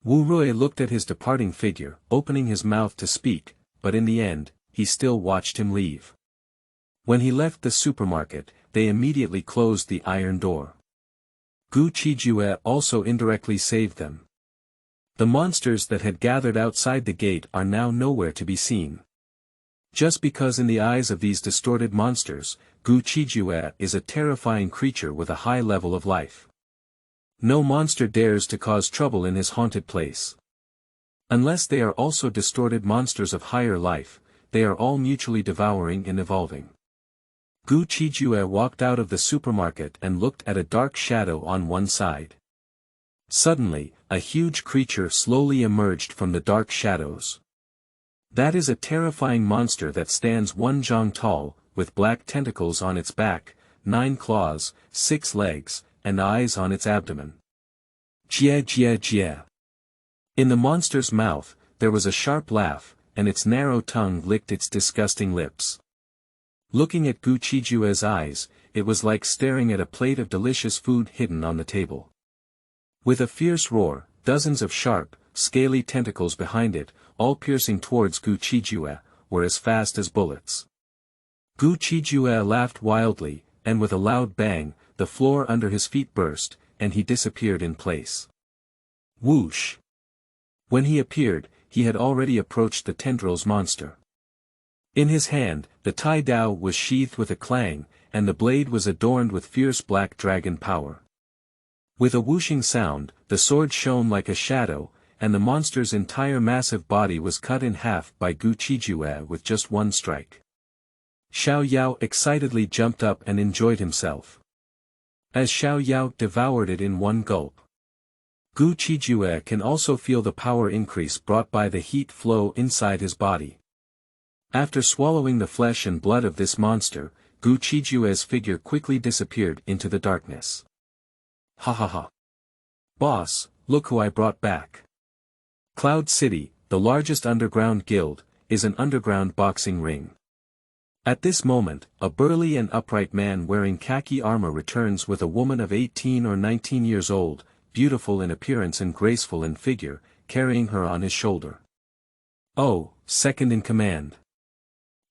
Wu Rui looked at his departing figure, opening his mouth to speak, but in the end, he still watched him leave. When he left the supermarket, they immediately closed the iron door. Gu Qijue also indirectly saved them. The monsters that had gathered outside the gate are now nowhere to be seen. Just because in the eyes of these distorted monsters, Gu Qijue is a terrifying creature with a high level of life. No monster dares to cause trouble in his haunted place. Unless they are also distorted monsters of higher life, they are all mutually devouring and evolving. Gu Qijue walked out of the supermarket and looked at a dark shadow on one side. Suddenly, a huge creature slowly emerged from the dark shadows. That is a terrifying monster that stands 1 zhang tall, with black tentacles on its back, 9 claws, 6 legs, and eyes on its abdomen. Jie jie jie. In the monster's mouth, there was a sharp laugh, and its narrow tongue licked its disgusting lips. Looking at Gu Qijue's eyes, it was like staring at a plate of delicious food hidden on the table. With a fierce roar, dozens of sharp, scaly tentacles behind it, all piercing towards Gu Qijue, were as fast as bullets. Gu Qijue laughed wildly, and with a loud bang, the floor under his feet burst, and he disappeared in place. Whoosh! When he appeared, he had already approached the tendrils monster. In his hand, the Tai Dao was sheathed with a clang, and the blade was adorned with fierce black dragon power. With a whooshing sound, the sword shone like a shadow, and the monster's entire massive body was cut in half by Gu Qijue with just one strike. Xiao Yao excitedly jumped up and enjoyed himself. As Xiao Yao devoured it in one gulp. Gu Qijue can also feel the power increase brought by the heat flow inside his body. After swallowing the flesh and blood of this monster, Gu Qijue's figure quickly disappeared into the darkness. Ha ha ha. Boss, look who I brought back. Cloud City, the largest underground guild, is an underground boxing ring. At this moment, a burly and upright man wearing khaki armor returns with a woman of 18 or 19 years old, beautiful in appearance and graceful in figure, carrying her on his shoulder. Oh, second in command.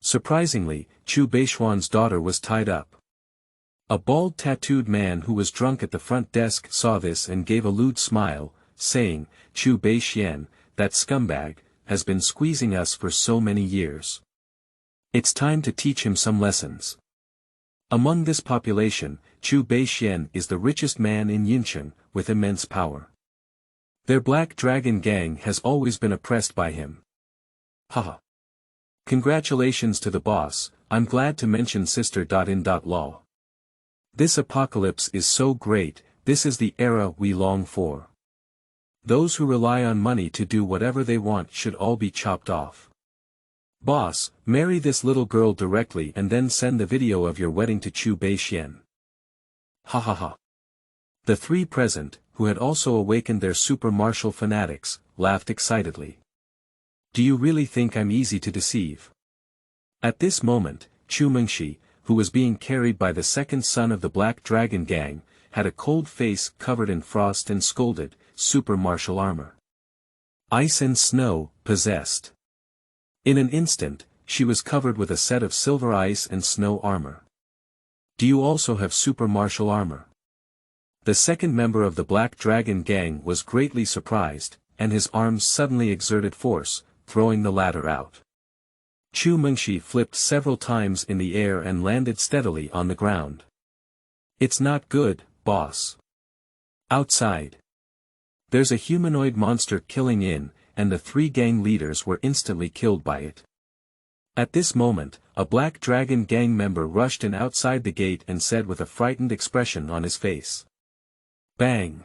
Surprisingly, Chu Beixuan's daughter was tied up. A bald tattooed man who was drunk at the front desk saw this and gave a lewd smile, saying, Chu Beixian, that scumbag, has been squeezing us for so many years. It's time to teach him some lessons. Among this population, Chu Beixian is the richest man in Yincheng, with immense power. Their Black Dragon gang has always been oppressed by him. Haha. Congratulations to the boss, I'm glad to mention sister.in.law. This apocalypse is so great, this is the era we long for. Those who rely on money to do whatever they want should all be chopped off. Boss, marry this little girl directly and then send the video of your wedding to Chu Beixian. Ha ha ha. The three present, who had also awakened their super martial fanatics, laughed excitedly. Do you really think I'm easy to deceive? At this moment, Chu Mengshi, who was being carried by the second son of the Black Dragon gang, had a cold face covered in frost and scolded, super martial armor. Ice and snow, possessed. In an instant, she was covered with a set of silver ice and snow armor. Do you also have super martial armor? The second member of the Black Dragon gang was greatly surprised, and his arms suddenly exerted force, throwing the ladder out. Chu Mengshi flipped several times in the air and landed steadily on the ground. It's not good, boss. Outside. There's a humanoid monster killing in, and the three gang leaders were instantly killed by it. At this moment, a Black Dragon gang member rushed in outside the gate and said with a frightened expression on his face. Bang!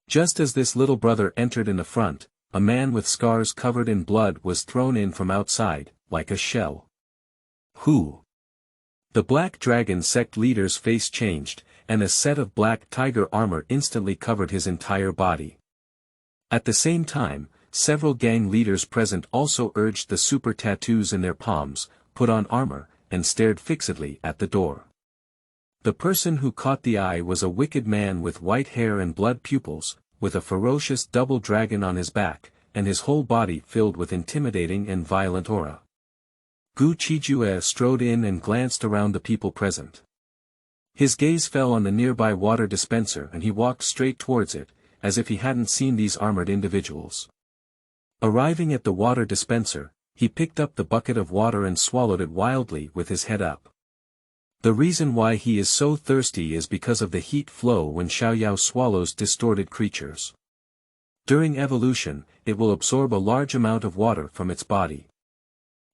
Just as this little brother entered in the front, a man with scars covered in blood was thrown in from outside, like a shell. Who? The Black Dragon sect leader's face changed, and a set of black tiger armor instantly covered his entire body. At the same time, several gang leaders present also urged the super tattoos in their palms, put on armor, and stared fixedly at the door. The person who caught the eye was a wicked man with white hair and blood pupils, with a ferocious double dragon on his back, and his whole body filled with intimidating and violent aura. Gu Qijue strode in and glanced around the people present. His gaze fell on the nearby water dispenser and he walked straight towards it, as if he hadn't seen these armored individuals. Arriving at the water dispenser, he picked up the bucket of water and swallowed it wildly with his head up. The reason why he is so thirsty is because of the heat flow when Xiaoyao swallows distorted creatures. During evolution, it will absorb a large amount of water from its body.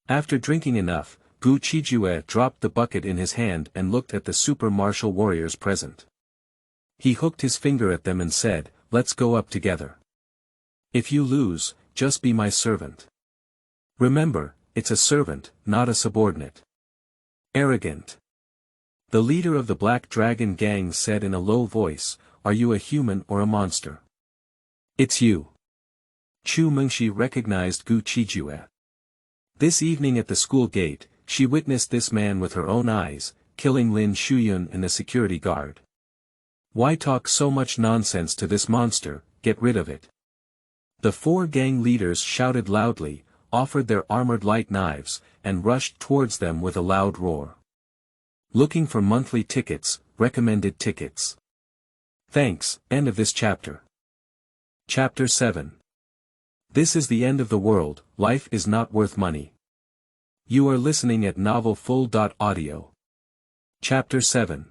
After drinking enough, Gu Qijue dropped the bucket in his hand and looked at the super martial warriors present. He hooked his finger at them and said, "Let's go up together. If you lose, just be my servant. Remember, it's a servant, not a subordinate." Arrogant. The leader of the Black Dragon gang said in a low voice, "Are you a human or a monster?" "It's you." Chu Mengxi recognized Gu Qijue. This evening at the school gate, she witnessed this man with her own eyes, killing Lin Shuyun and the security guard. Why talk so much nonsense to this monster? Get rid of it. The four gang leaders shouted loudly, offered their armored light knives, and rushed towards them with a loud roar. Looking for monthly tickets, recommended tickets. Thanks, end of this chapter. Chapter 7. This is the end of the world, life is not worth money. You are listening at novelfull.audio. Chapter 7.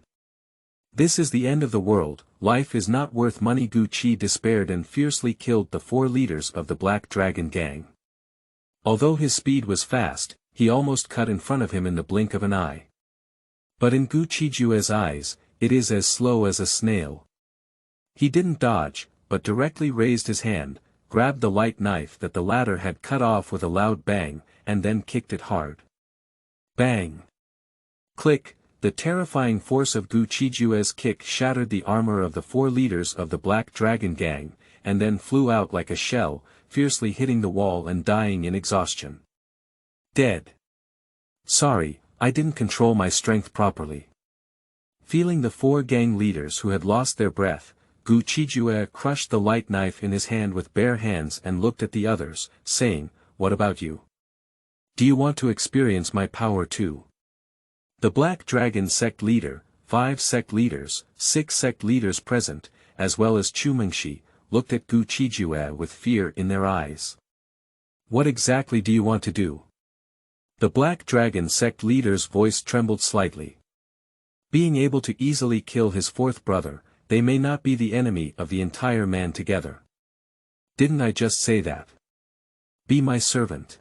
This is the end of the world, life is not worth money. Gu Qi despaired and fiercely killed the four leaders of the Black Dragon gang. Although his speed was fast, he almost cut in front of him in the blink of an eye. But in Gu Qijue's eyes, it is as slow as a snail. He didn't dodge, but directly raised his hand, grabbed the light knife that the latter had cut off with a loud bang, and then kicked it hard. Bang! Click! The terrifying force of Gu Qijue's kick shattered the armor of the four leaders of the Black Dragon gang, and then flew out like a shell, fiercely hitting the wall and dying in exhaustion. Dead. Sorry, I didn't control my strength properly. Feeling the four gang leaders who had lost their breath, Gu Qijue crushed the light knife in his hand with bare hands and looked at the others, saying, "What about you? Do you want to experience my power too?" The Black Dragon sect leader, 5 sect leaders, 6 sect leaders present, as well as Chu Mengxi, looked at Gu Qijue with fear in their eyes. "What exactly do you want to do?" The Black Dragon sect leader's voice trembled slightly. Being able to easily kill his fourth brother, they may not be the enemy of the entire man together. Didn't I just say that? Be my servant.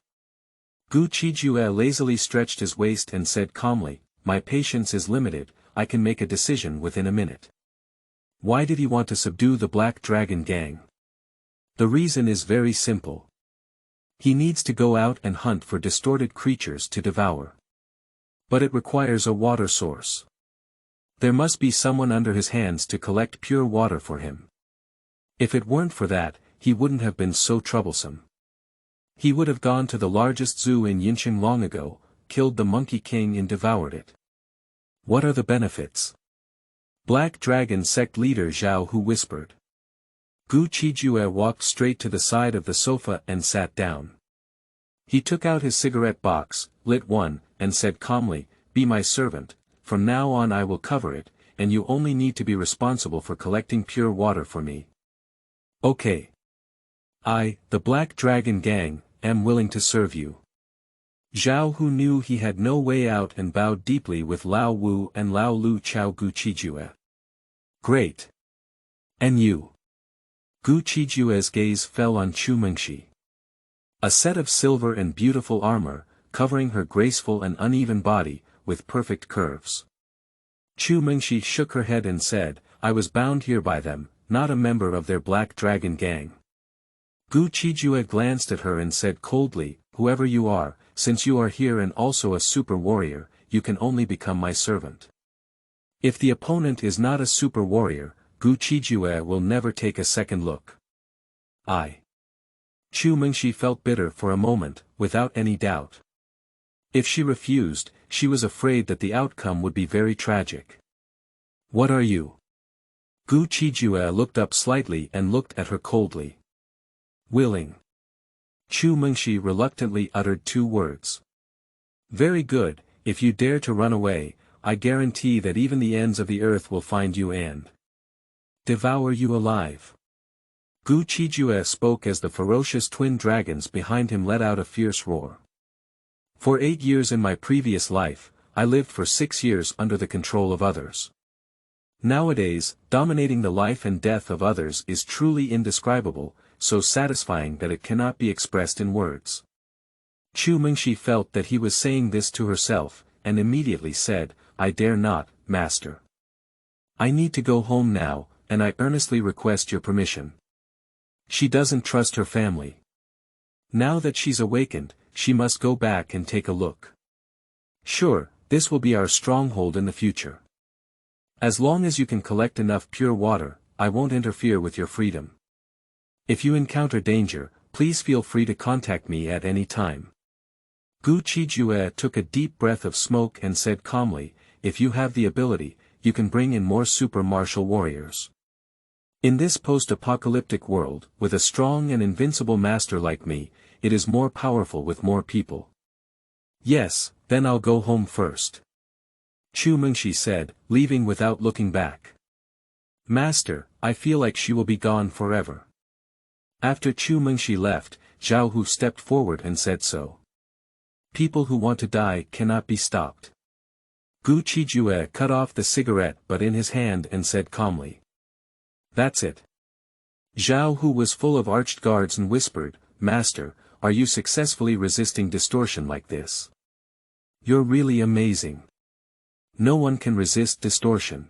Gu Qijue lazily stretched his waist and said calmly, "My patience is limited, I can make a decision within a minute." Why did he want to subdue the Black Dragon gang? The reason is very simple. He needs to go out and hunt for distorted creatures to devour. But it requires a water source. There must be someone under his hands to collect pure water for him. If it weren't for that, he wouldn't have been so troublesome. He would have gone to the largest zoo in Yincheng long ago, killed the Monkey King and devoured it. What are the benefits? Black Dragon sect leader Zhao Hu whispered. Gu Qijue walked straight to the side of the sofa and sat down. He took out his cigarette box, lit one, and said calmly, "Be my servant, from now on I will cover it, and you only need to be responsible for collecting pure water for me." Okay. I, the Black Dragon gang, am willing to serve you. Zhao Hu knew he had no way out and bowed deeply with Lao Wu and Lao Lu Chao Gu Qijue. Great. And you? Gu Qijue's gaze fell on Chu Mengxi. A set of silver and beautiful armor, covering her graceful and uneven body, with perfect curves. Chu Mengxi shook her head and said, "I was bound here by them, not a member of their Black Dragon gang." Gu Qijue glanced at her and said coldly, "Whoever you are, since you are here and also a super warrior, you can only become my servant. If the opponent is not a super warrior, Gu Qijue will never take a second look." Chu Mengxi felt bitter for a moment, without any doubt. If she refused, she was afraid that the outcome would be very tragic. "What are you?" Gu Qijue looked up slightly and looked at her coldly. "Willing. Chu Mengshi reluctantly uttered 2 words. Very good, if you dare to run away, I guarantee that even the ends of the earth will find you and devour you alive. Gu Qijue spoke as the ferocious twin dragons behind him let out a fierce roar. For 8 years in my previous life, I lived for 6 years under the control of others. Nowadays, dominating the life and death of others is truly indescribable, so satisfying that it cannot be expressed in words. Chu Mengshi felt that he was saying this to herself, and immediately said, I dare not, master. I need to go home now, and I earnestly request your permission. She doesn't trust her family. Now that she's awakened, she must go back and take a look. Sure, this will be our stronghold in the future. As long as you can collect enough pure water, I won't interfere with your freedom. If you encounter danger, please feel free to contact me at any time. Gu Qijue took a deep breath of smoke and said calmly, if you have the ability, you can bring in more super martial warriors. In this post-apocalyptic world, with a strong and invincible master like me, it is more powerful with more people. Yes, then I'll go home first. Chu Mengshi said, leaving without looking back. Master, I feel like she will be gone forever. After Chu Mengshi left, Zhao Hu stepped forward and said so. People who want to die cannot be stopped. Gu Qijue cut off the cigarette but in his hand and said calmly. That's it. Zhao Hu was full of arched guards and whispered, Master, are you successfully resisting distortion like this? You're really amazing. No one can resist distortion.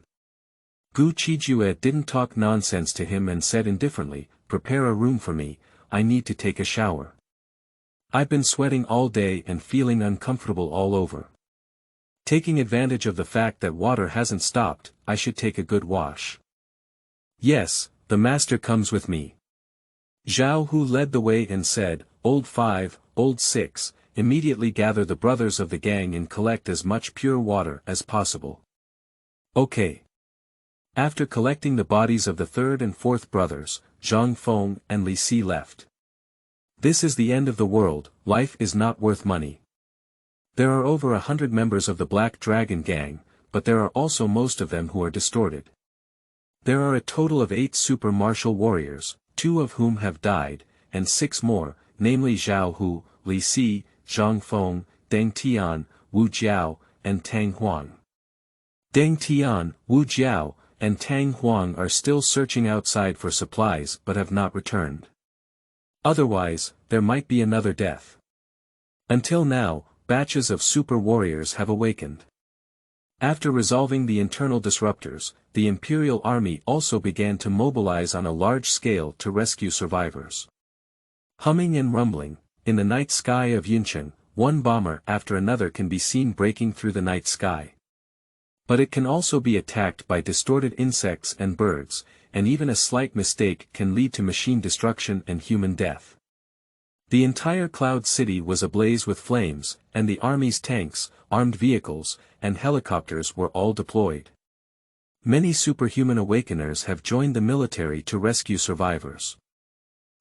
Gu Qijue didn't talk nonsense to him and said indifferently, prepare a room for me, I need to take a shower. I've been sweating all day and feeling uncomfortable all over. Taking advantage of the fact that water hasn't stopped, I should take a good wash. Yes, the master comes with me. Zhao Hu led the way and said, Old 5, Old 6, immediately gather the brothers of the gang and collect as much pure water as possible. Okay. After collecting the bodies of the 3rd and 4th brothers, Zhang Feng and Li Si left. This is the end of the world, life is not worth money. There are over 100 members of the Black Dragon Gang, but there are also most of them who are distorted. There are a total of 8 super martial warriors, 2 of whom have died, and 6 more, namely Zhao Hu, Li Si, Zhang Feng, Deng Tian, Wu Jiao, and Tang Huang. Deng Tian, Wu Jiao, and Tang Huang are still searching outside for supplies but have not returned. Otherwise, there might be another death. Until now, batches of super warriors have awakened. After resolving the internal disruptors, the Imperial Army also began to mobilize on a large scale to rescue survivors. Humming and rumbling, in the night sky of Yuncheng, one bomber after another can be seen breaking through the night sky. But it can also be attacked by distorted insects and birds, and even a slight mistake can lead to machine destruction and human death. The entire Cloud City was ablaze with flames, and the army's tanks, armed vehicles, and helicopters were all deployed. Many superhuman awakeners have joined the military to rescue survivors.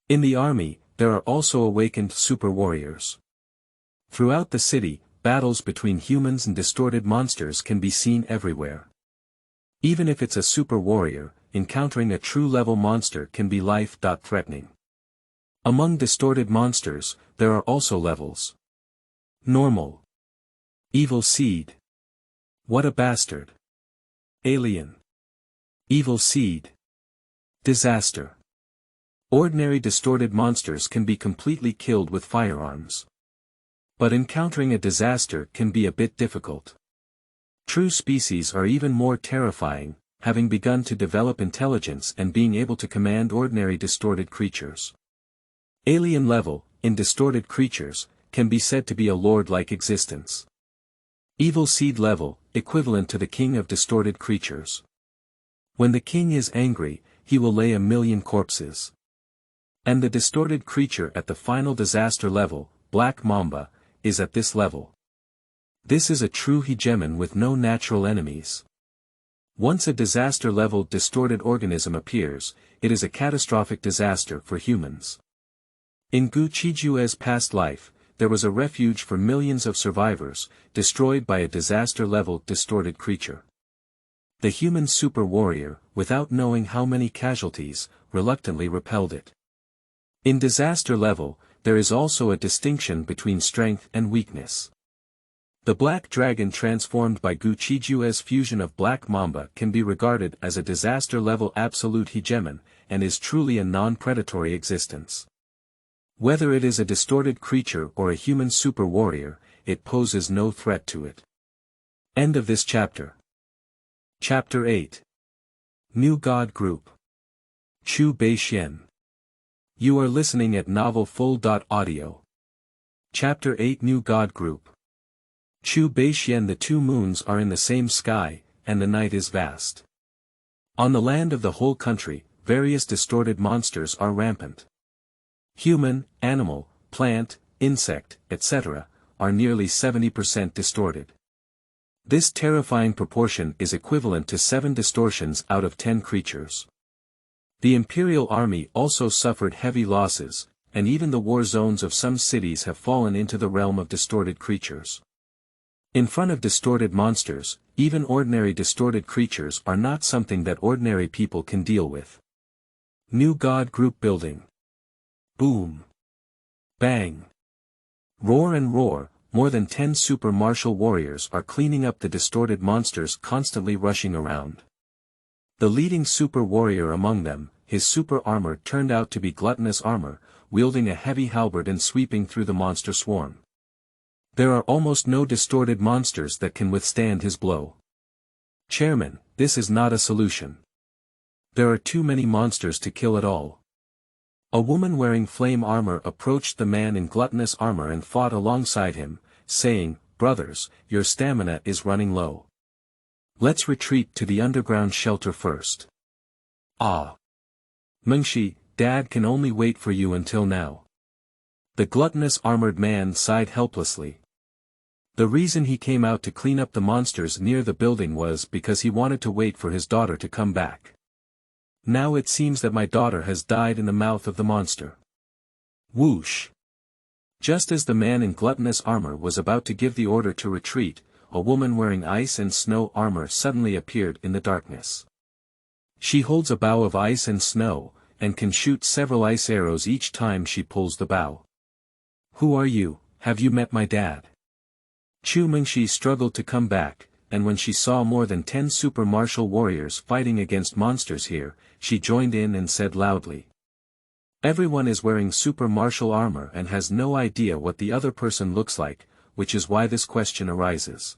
In the army, there are also awakened super warriors. Throughout the city, battles between humans and distorted monsters can be seen everywhere. Even if it's a super warrior, encountering a true level monster can be life-threatening. Among distorted monsters, there are also levels. Normal. Evil seed. What a bastard. Alien. Evil seed. Disaster. Ordinary distorted monsters can be completely killed with firearms. But encountering a disaster can be a bit difficult. True species are even more terrifying, having begun to develop intelligence and being able to command ordinary distorted creatures. Alien level, in distorted creatures, can be said to be a lord-like existence. Evil seed level, equivalent to the king of distorted creatures. When the king is angry, he will lay 1,000,000 corpses. And the distorted creature at the final disaster level, Black Mamba, is at this level. This is a true hegemon with no natural enemies. Once a disaster-level distorted organism appears, it is a catastrophic disaster for humans. In Gu Qijue's past life, there was a refuge for millions of survivors, destroyed by a disaster-level distorted creature. The human super warrior, without knowing how many casualties, reluctantly repelled it. In disaster level, there is also a distinction between strength and weakness. The black dragon transformed by Gu Qijue's fusion of black Mamba can be regarded as a disaster-level absolute hegemon, and is truly a non-predatory existence. Whether it is a distorted creature or a human super warrior, it poses no threat to it. End of this chapter. Chapter 8. New God Group. Chu Beixuan. You are listening at novelfull.audio. Chapter 8 New God Group. Chu Beixuan. The two moons are in the same sky, and the night is vast. On the land of the whole country, various distorted monsters are rampant. Human, animal, plant, insect, etc., are nearly 70% distorted. This terrifying proportion is equivalent to 7 distortions out of 10 creatures. The Imperial Army also suffered heavy losses, and even the war zones of some cities have fallen into the realm of distorted creatures. In front of distorted monsters, even ordinary distorted creatures are not something that ordinary people can deal with. New God Group Building. Boom. Bang. Roar and roar, more than 10 super martial warriors are cleaning up the distorted monsters constantly rushing around. The leading super warrior among them, his super armor turned out to be gluttonous armor, wielding a heavy halberd and sweeping through the monster swarm. There are almost no distorted monsters that can withstand his blow. Chairman, this is not a solution. There are too many monsters to kill at all. A woman wearing flame armor approached the man in gluttonous armor and fought alongside him, saying, "Brothers, your stamina is running low. Let's retreat to the underground shelter first." Ah. Mengshi, Dad can only wait for you until now. The gluttonous armored man sighed helplessly. The reason he came out to clean up the monsters near the building was because he wanted to wait for his daughter to come back. Now it seems that my daughter has died in the mouth of the monster. Whoosh! Just as the man in gluttonous armor was about to give the order to retreat, a woman wearing ice and snow armor suddenly appeared in the darkness. She holds a bow of ice and snow, and can shoot several ice arrows each time she pulls the bow. Who are you? Have you met my dad? Chu Mengshi struggled to come back, and when she saw more than 10 super martial warriors fighting against monsters here, she joined in and said loudly. Everyone is wearing super martial armor and has no idea what the other person looks like, which is why this question arises.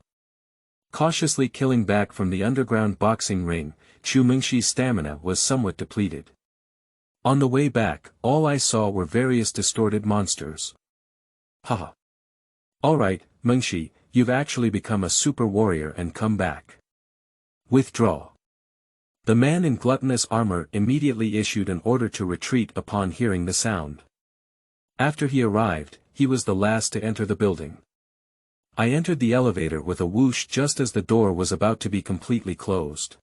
Cautiously killing back from the underground boxing ring, Chu Mengshi's stamina was somewhat depleted. On the way back, all I saw were various distorted monsters. Haha. Alright, Mengshi, you've actually become a super warrior and come back. Withdraw. The man in gluttonous armor immediately issued an order to retreat upon hearing the sound. After he arrived, he was the last to enter the building. I entered the elevator with a whoosh just as the door was about to be completely closed.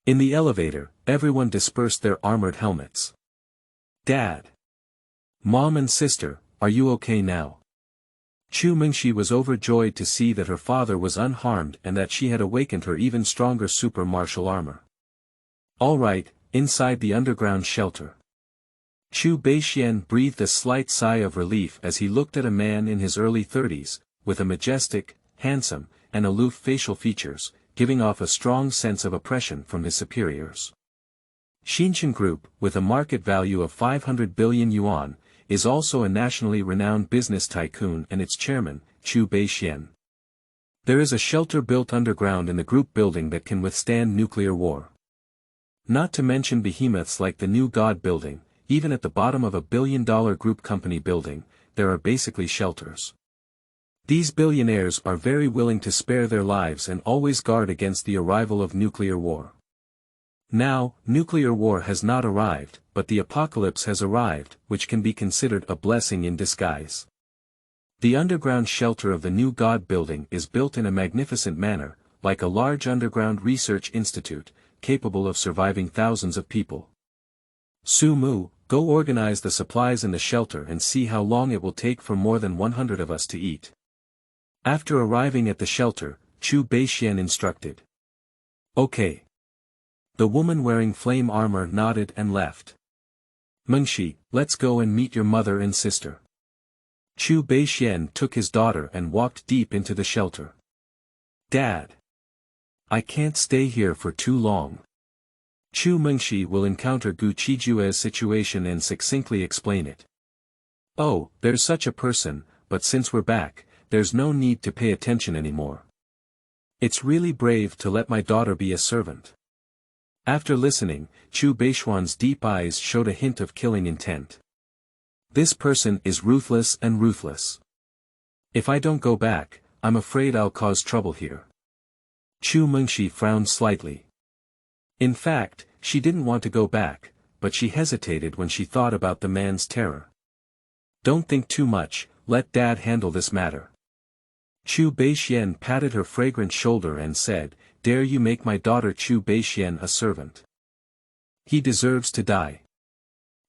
In the elevator, everyone dispersed their armored helmets. Dad! Mom and sister, are you okay now? Chu Mengshi was overjoyed to see that her father was unharmed and that she had awakened her even stronger super martial armor. All right, inside the underground shelter. Chu Beixuan breathed a slight sigh of relief as he looked at a man in his early 30s, with a majestic, handsome, and aloof facial features, giving off a strong sense of oppression from his superiors. Xinchen Group, with a market value of 500 billion yuan, is also a nationally renowned business tycoon and its chairman, Chu Beixuan. There is a shelter built underground in the group building that can withstand nuclear war. Not to mention behemoths like the New God building, even at the bottom of a billion-dollar group company building, there are basically shelters. These billionaires are very willing to spare their lives and always guard against the arrival of nuclear war. Now, nuclear war has not arrived, but the apocalypse has arrived, which can be considered a blessing in disguise. The underground shelter of the New God building is built in a magnificent manner, like a large underground research institute, capable of surviving thousands of people. Su Mu, Go organize the supplies in the shelter and see how long it will take for more than 100 of us to eat. After arriving at the shelter, Beixuan instructed. Okay. The woman wearing flame armor nodded and left. Mengshi, let's go and meet your mother and sister. Beixuan took his daughter and walked deep into the shelter. Dad. I can't stay here for too long. Mengshi will encounter Gu Qijue's situation and succinctly explain it. Oh, there's such a person, but since we're back, there's no need to pay attention anymore. It's really brave to let my daughter be a servant. After listening, Beixuan's deep eyes showed a hint of killing intent. This person is ruthless and ruthless. If I don't go back, I'm afraid I'll cause trouble here. Mengshi frowned slightly. In fact, she didn't want to go back, but she hesitated when she thought about the man's terror. Don't think too much, let Dad handle this matter. Beixuan patted her fragrant shoulder and said, Dare you make my daughter Beixuan a servant? He deserves to die.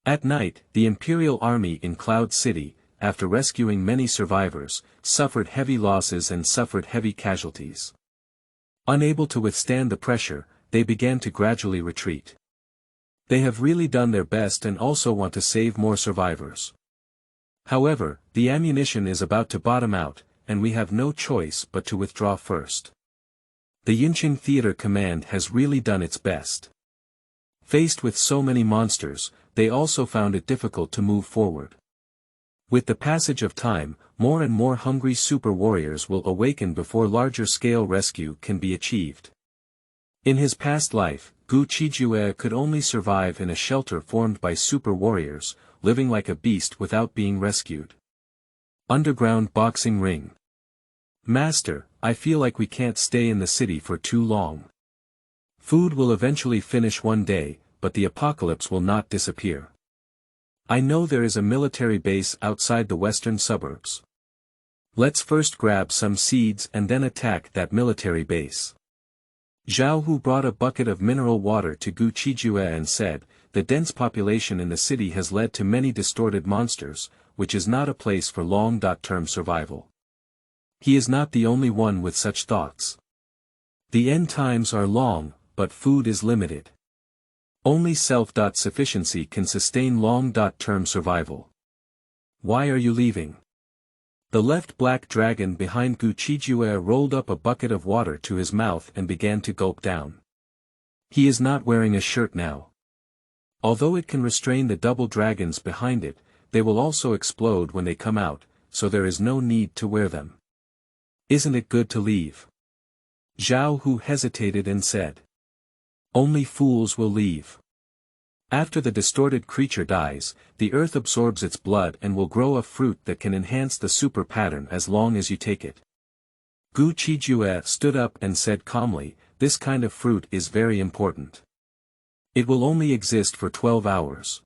At night, the Imperial Army in Cloud City, after rescuing many survivors, suffered heavy losses and suffered heavy casualties. Unable to withstand the pressure, they began to gradually retreat. They have really done their best and also want to save more survivors. However, the ammunition is about to bottom out, and we have no choice but to withdraw first. The Yinqing Theater Command has really done its best. Faced with so many monsters, they also found it difficult to move forward. With the passage of time, more and more hungry super warriors will awaken before larger-scale rescue can be achieved. In his past life, Gu Qijue could only survive in a shelter formed by super warriors, living like a beast without being rescued. Underground boxing ring. Master, I feel like we can't stay in the city for too long. Food will eventually finish one day, but the apocalypse will not disappear. I know there is a military base outside the western suburbs. Let's first grab some seeds and then attack that military base. Zhao Hu brought a bucket of mineral water to Gu Qijue and said, the dense population in the city has led to many distorted monsters, which is not a place for long-term survival. He is not the only one with such thoughts. The end times are long, but food is limited. Only self-sufficiency can sustain long-term survival. Why are you leaving? The left black dragon behind Gu Qijue rolled up a bucket of water to his mouth and began to gulp down. He is not wearing a shirt now. Although it can restrain the double dragons behind it, they will also explode when they come out, so there is no need to wear them. Isn't it good to leave? Zhao Hu hesitated and said. Only fools will leave. After the distorted creature dies, the earth absorbs its blood and will grow a fruit that can enhance the super pattern as long as you take it. Gu Qijue stood up and said calmly, this kind of fruit is very important. It will only exist for 12 hours.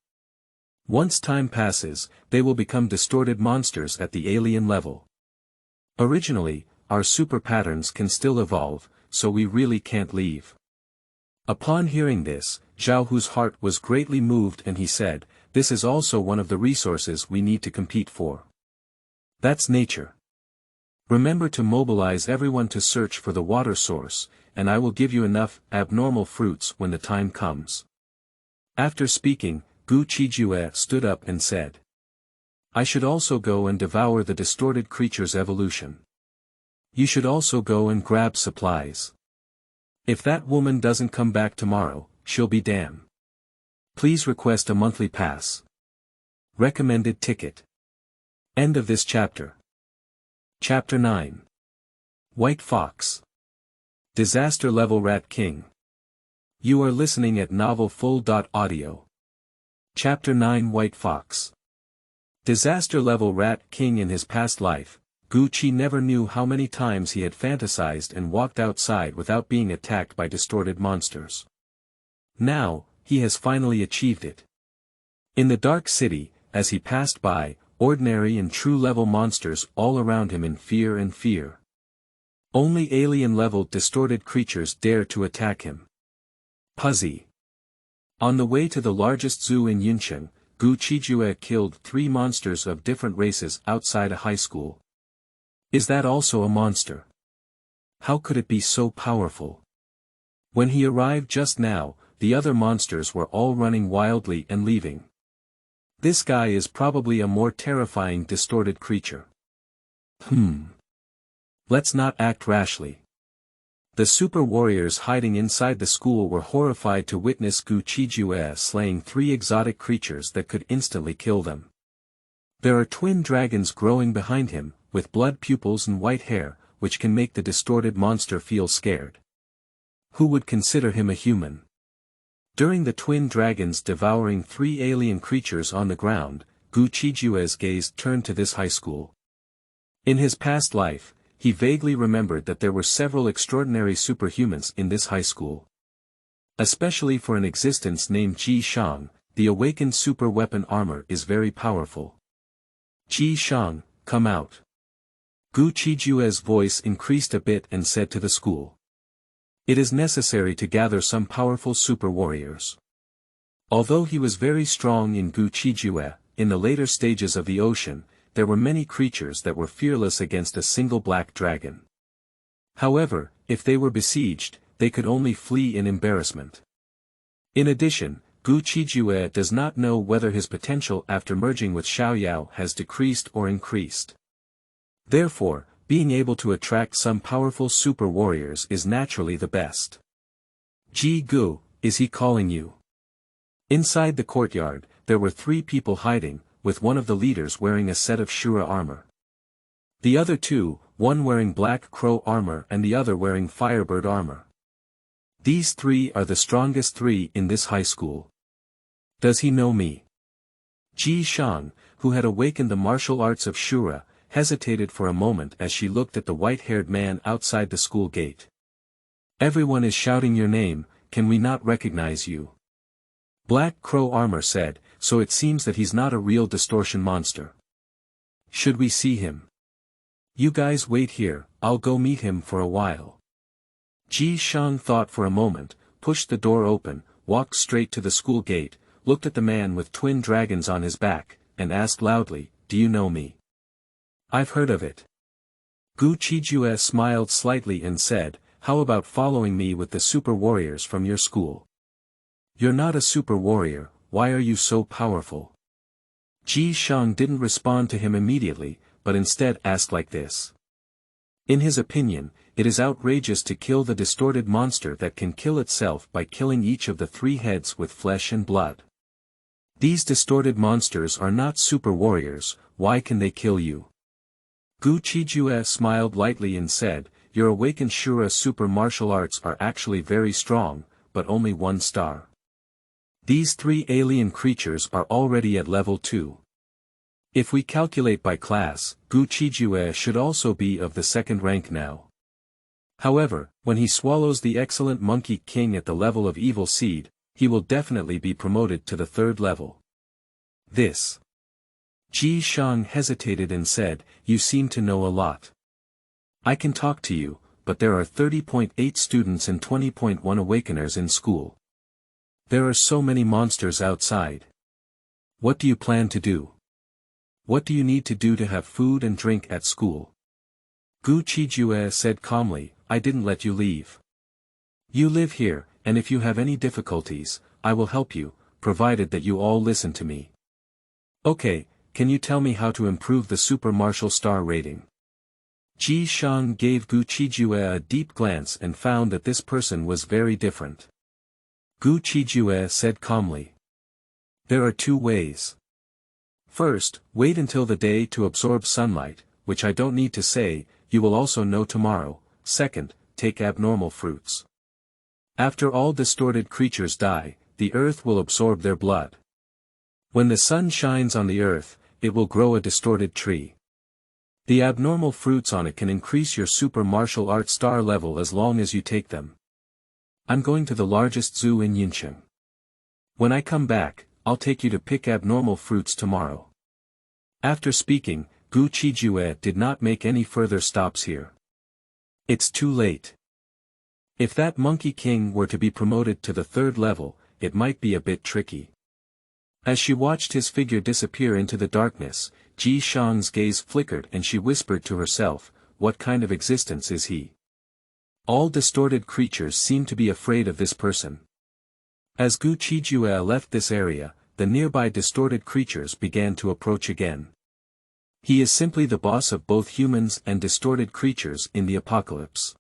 Once time passes, they will become distorted monsters at the alien level. Originally, our super patterns can still evolve, so we really can't leave. Upon hearing this, Zhao Hu's heart was greatly moved and he said, this is also one of the resources we need to compete for. That's nature. Remember to mobilize everyone to search for the water source, and I will give you enough abnormal fruits when the time comes. After speaking, Gu Qijue stood up and said. I should also go and devour the distorted creature's evolution. You should also go and grab supplies. If that woman doesn't come back tomorrow, she'll be damned. Please request a monthly pass. Recommended ticket. End of this chapter. Chapter 9. White Fox. Disaster Level Rat King. You are listening at novelfull.audio. Chapter 9 White Fox. Disaster Level Rat King. In his past life, Gu Qi never knew how many times he had fantasized and walked outside without being attacked by distorted monsters. Now, he has finally achieved it. In the dark city, as he passed by, ordinary and true level monsters all around him in fear and fear. Only alien-level distorted creatures dare to attack him. Puzzy. On the way to the largest zoo in Yuncheng, Gu Qijue killed 3 monsters of different races outside a high school. Is that also a monster? How could it be so powerful? When he arrived just now, the other monsters were all running wildly and leaving. This guy is probably a more terrifying distorted creature. Let's not act rashly. The super warriors hiding inside the school were horrified to witness Gu Qijue slaying 3 exotic creatures that could instantly kill them. There are twin dragons growing behind him, with blood pupils and white hair, which can make the distorted monster feel scared. Who would consider him a human? During the twin dragons devouring 3 alien creatures on the ground, Gu Qijue's gaze turned to this high school. In his past life, he vaguely remembered that there were several extraordinary superhumans in this high school. Especially for an existence named Ji Shang, the awakened super weapon armor is very powerful. Ji Shang, come out. Gu Qijue's voice increased a bit and said to the school. It is necessary to gather some powerful super warriors. Although he was very strong in Gu Qijue, in the later stages of the ocean, there were many creatures that were fearless against a single black dragon. However, if they were besieged, they could only flee in embarrassment. In addition, Gu Qijue does not know whether his potential after merging with Xiaoyao has decreased or increased. Therefore, being able to attract some powerful super warriors is naturally the best. Ji Gu, is he calling you? Inside the courtyard, there were 3 people hiding, with one of the leaders wearing a set of Shura armor. The other 2, one wearing Black Crow armor and the other wearing Firebird armor. These 3 are the strongest 3 in this high school. Does he know me? Ji Shang, who had awakened the martial arts of Shura, hesitated for a moment as she looked at the white-haired man outside the school gate. Everyone is shouting your name, can we not recognize you? Black Crow armor said, so it seems that he's not a real distortion monster. Should we see him? You guys wait here, I'll go meet him for a while. Ji Shang thought for a moment, pushed the door open, walked straight to the school gate, looked at the man with twin dragons on his back, and asked loudly, do you know me? I've heard of it. Gu Qijue smiled slightly and said, how about following me with the super warriors from your school? You're not a super warrior, why are you so powerful? Ji Shang didn't respond to him immediately, but instead asked like this. In his opinion, it is outrageous to kill the distorted monster that can kill itself by killing each of the 3 heads with flesh and blood. These distorted monsters are not super warriors, why can they kill you? Gu Qijue smiled lightly and said, your awakened Shura super martial arts are actually very strong, but only 1 star. These 3 alien creatures are already at level 2. If we calculate by class, Gu Qijue should also be of the 2nd rank now. However, when he swallows the excellent Monkey King at the level of Evil Seed, he will definitely be promoted to the 3rd level. This. Ji Shang hesitated and said, you seem to know a lot. I can talk to you, but there are 30.8 students and 20.1 awakeners in school. There are so many monsters outside. What do you plan to do? What do you need to do to have food and drink at school? Gu Qijue said calmly, I didn't let you leave. You live here, and if you have any difficulties, I will help you, provided that you all listen to me. Okay, can you tell me how to improve the super martial star rating? Ji Shang gave Gu Qijue a deep glance and found that this person was very different. Gu Qijue said calmly. There are 2 ways. First, wait until the day to absorb sunlight, which I don't need to say, you will also know tomorrow. Second, take abnormal fruits. After all distorted creatures die, the earth will absorb their blood. When the sun shines on the earth, it will grow a distorted tree. The abnormal fruits on it can increase your super martial arts star level as long as you take them. I'm going to the largest zoo in Yincheng. When I come back, I'll take you to pick abnormal fruits tomorrow. After speaking, Gu Qijue did not make any further stops here. It's too late. If that Monkey King were to be promoted to the 3rd level, it might be a bit tricky. As she watched his figure disappear into the darkness, Ji Shang's gaze flickered and she whispered to herself, what kind of existence is he? All distorted creatures seem to be afraid of this person. As Gu Qijue left this area, the nearby distorted creatures began to approach again. He is simply the boss of both humans and distorted creatures in the apocalypse.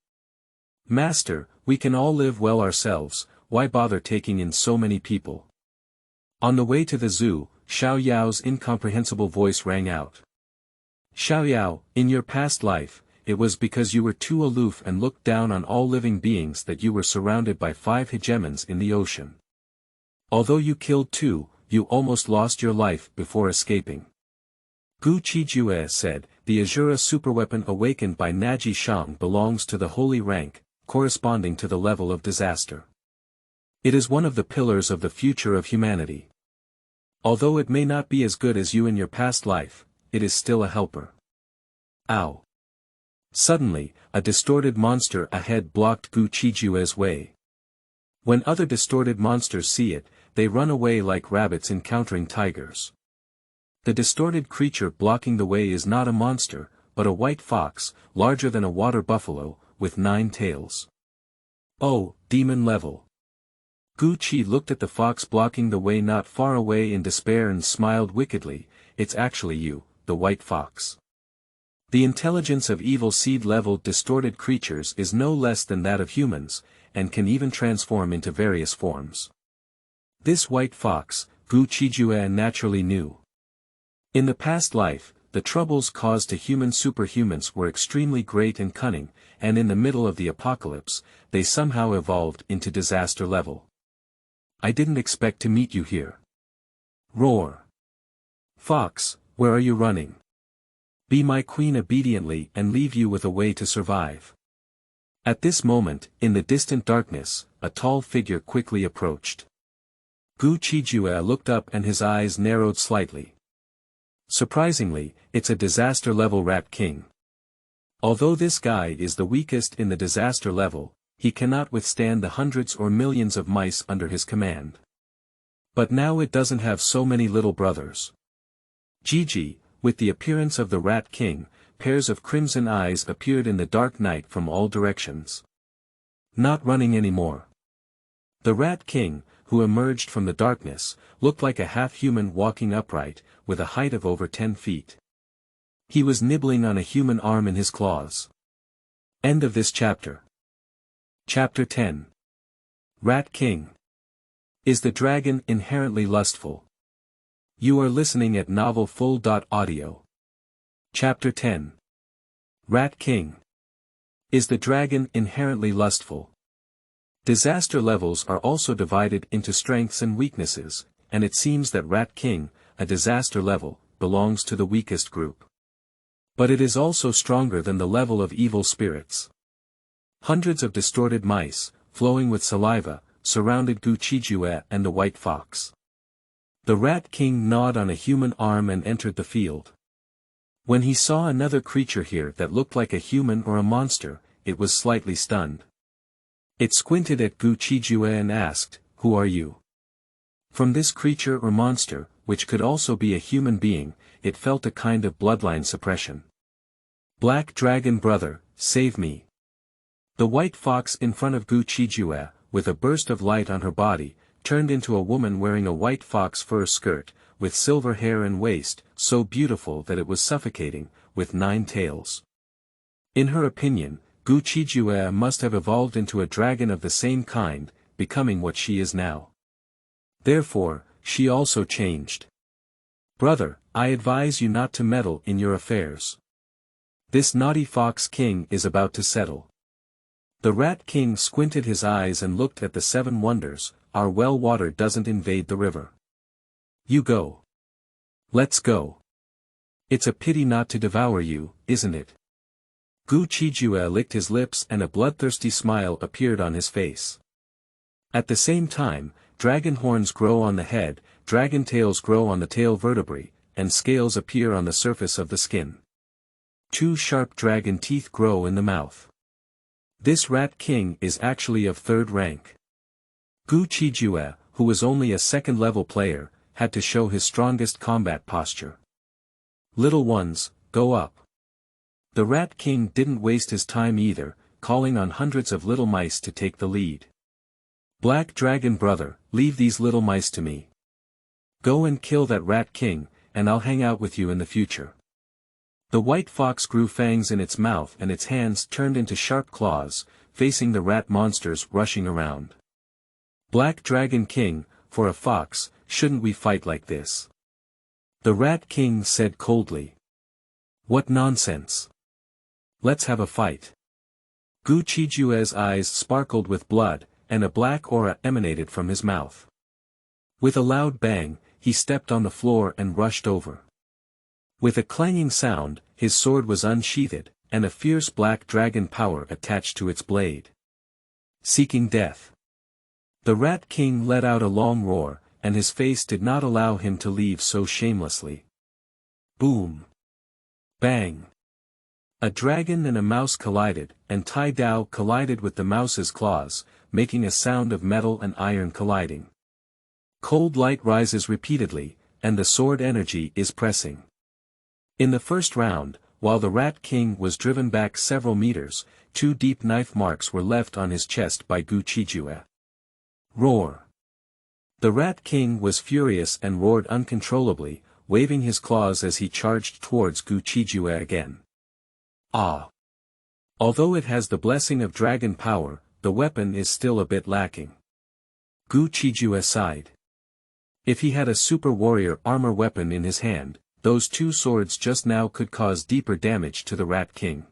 Master, we can all live well ourselves, why bother taking in so many people? On the way to the zoo, Xiao Yao's incomprehensible voice rang out. Xiao Yao, in your past life, it was because you were too aloof and looked down on all living beings that you were surrounded by 5 hegemons in the ocean. Although you killed 2, you almost lost your life before escaping. Gu Qijue said, the Azura superweapon awakened by Naji Shang belongs to the holy rank, corresponding to the level of disaster. It is one of the pillars of the future of humanity. Although it may not be as good as you in your past life, it is still a helper. Ow! Suddenly, a distorted monster ahead blocked Gu Qijue's way. When other distorted monsters see it, they run away like rabbits encountering tigers. The distorted creature blocking the way is not a monster, but a white fox, larger than a water buffalo, with 9 tails. Oh, demon level. Gu Qi looked at the fox blocking the way not far away in despair and smiled wickedly, it's actually you, the white fox. The intelligence of evil seed-level distorted creatures is no less than that of humans, and can even transform into various forms. This white fox, Gu Qijue naturally knew. In the past life, the troubles caused to human superhumans were extremely great and cunning, and in the middle of the apocalypse, they somehow evolved into disaster level. I didn't expect to meet you here. Roar. Fox, where are you running? Be my queen obediently and leave you with a way to survive. At this moment, in the distant darkness, a tall figure quickly approached. Gu Qijue looked up and his eyes narrowed slightly. Surprisingly, it's a disaster-level rat king. Although this guy is the weakest in the disaster level, he cannot withstand the hundreds or millions of mice under his command. But now it doesn't have so many little brothers. Gigi, with the appearance of the Rat King, pairs of crimson eyes appeared in the dark night from all directions. Not running anymore. The Rat King, who emerged from the darkness, looked like a half-human walking upright, with a height of over 10 feet. He was nibbling on a human arm in his claws. End of this chapter. Chapter 10. Rat King. Is the dragon inherently lustful? You are listening at novelfull.audio. Chapter 10. Rat King. Is the dragon inherently lustful? Disaster levels are also divided into strengths and weaknesses, and it seems that Rat King, a disaster level, belongs to the weakest group. But it is also stronger than the level of evil spirits. Hundreds of distorted mice, flowing with saliva, surrounded Gu Qijue and the white fox. The Rat King gnawed on a human arm and entered the field. When he saw another creature here that looked like a human or a monster, it was slightly stunned. It squinted at Gu Qijue and asked, "Who are you?" From this creature or monster, which could also be a human being, it felt a kind of bloodline suppression. Black Dragon Brother, save me. The white fox in front of Gu Qijue, with a burst of light on her body, turned into a woman wearing a white fox fur skirt, with silver hair and waist, so beautiful that it was suffocating, with 9 tails. In her opinion, Gu Qijue must have evolved into a dragon of the same kind, becoming what she is now. Therefore, she also changed. Brother, I advise you not to meddle in your affairs. This naughty fox king is about to settle. The Rat King squinted his eyes and looked at the 7 wonders. Our well water doesn't invade the river. You go. Let's go. It's a pity not to devour you, isn't it? Gu Qijue licked his lips and a bloodthirsty smile appeared on his face. At the same time, dragon horns grow on the head, dragon tails grow on the tail vertebrae, and scales appear on the surface of the skin. 2 sharp dragon teeth grow in the mouth. This Rat King is actually of 3rd rank. Gu Qijue, who was only a 2nd-level player, had to show his strongest combat posture. Little ones, go up. The Rat King didn't waste his time either, calling on hundreds of little mice to take the lead. Black Dragon brother, leave these little mice to me. Go and kill that Rat King, and I'll hang out with you in the future. The white fox grew fangs in its mouth and its hands turned into sharp claws, facing the rat monsters rushing around. Black Dragon King, for a fox, shouldn't we fight like this? The Rat King said coldly. What nonsense. Let's have a fight. Gu Qijue's eyes sparkled with blood, and a black aura emanated from his mouth. With a loud bang, he stepped on the floor and rushed over. With a clanging sound, his sword was unsheathed, and a fierce black dragon power attached to its blade. Seeking death. The Rat King let out a long roar, and his face did not allow him to leave so shamelessly. Boom. Bang. A dragon and a mouse collided, and Tai Dao collided with the mouse's claws, making a sound of metal and iron colliding. Cold light rises repeatedly, and the sword energy is pressing. In the first round, while the Rat King was driven back several meters, 2 deep knife marks were left on his chest by Gu Qijue. Roar. The Rat King was furious and roared uncontrollably, waving his claws as he charged towards Gu Qijue again. Ah! Although it has the blessing of dragon power, the weapon is still a bit lacking. Gu Qijue sighed. If he had a super warrior armor weapon in his hand, those 2 swords just now could cause deeper damage to the Rat King.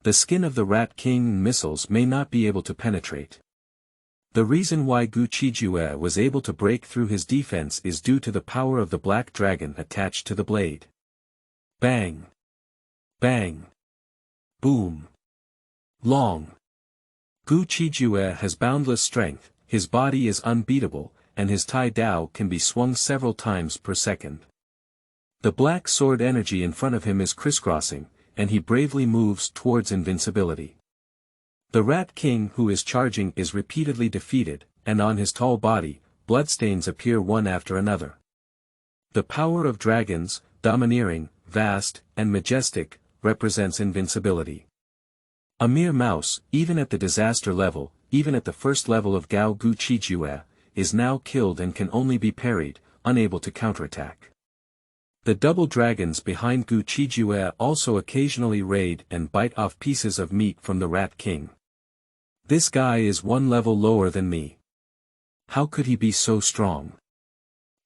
The skin of the Rat King missiles may not be able to penetrate. The reason why Gu Qijue was able to break through his defense is due to the power of the black dragon attached to the blade. Bang! Bang! Boom! Long! Gu Qijue has boundless strength, his body is unbeatable, and his Tai Dao can be swung several times per second. The black sword energy in front of him is crisscrossing, and he bravely moves towards invincibility. The Rat King who is charging is repeatedly defeated, and on his tall body, bloodstains appear one after another. The power of dragons, domineering, vast, and majestic, represents invincibility. A mere mouse, even at the disaster level, even at the first level of Gao Gu Qijue, is now killed and can only be parried, unable to counterattack. The double dragons behind Gu Qijue also occasionally raid and bite off pieces of meat from the Rat King. This guy is 1 level lower than me. How could he be so strong?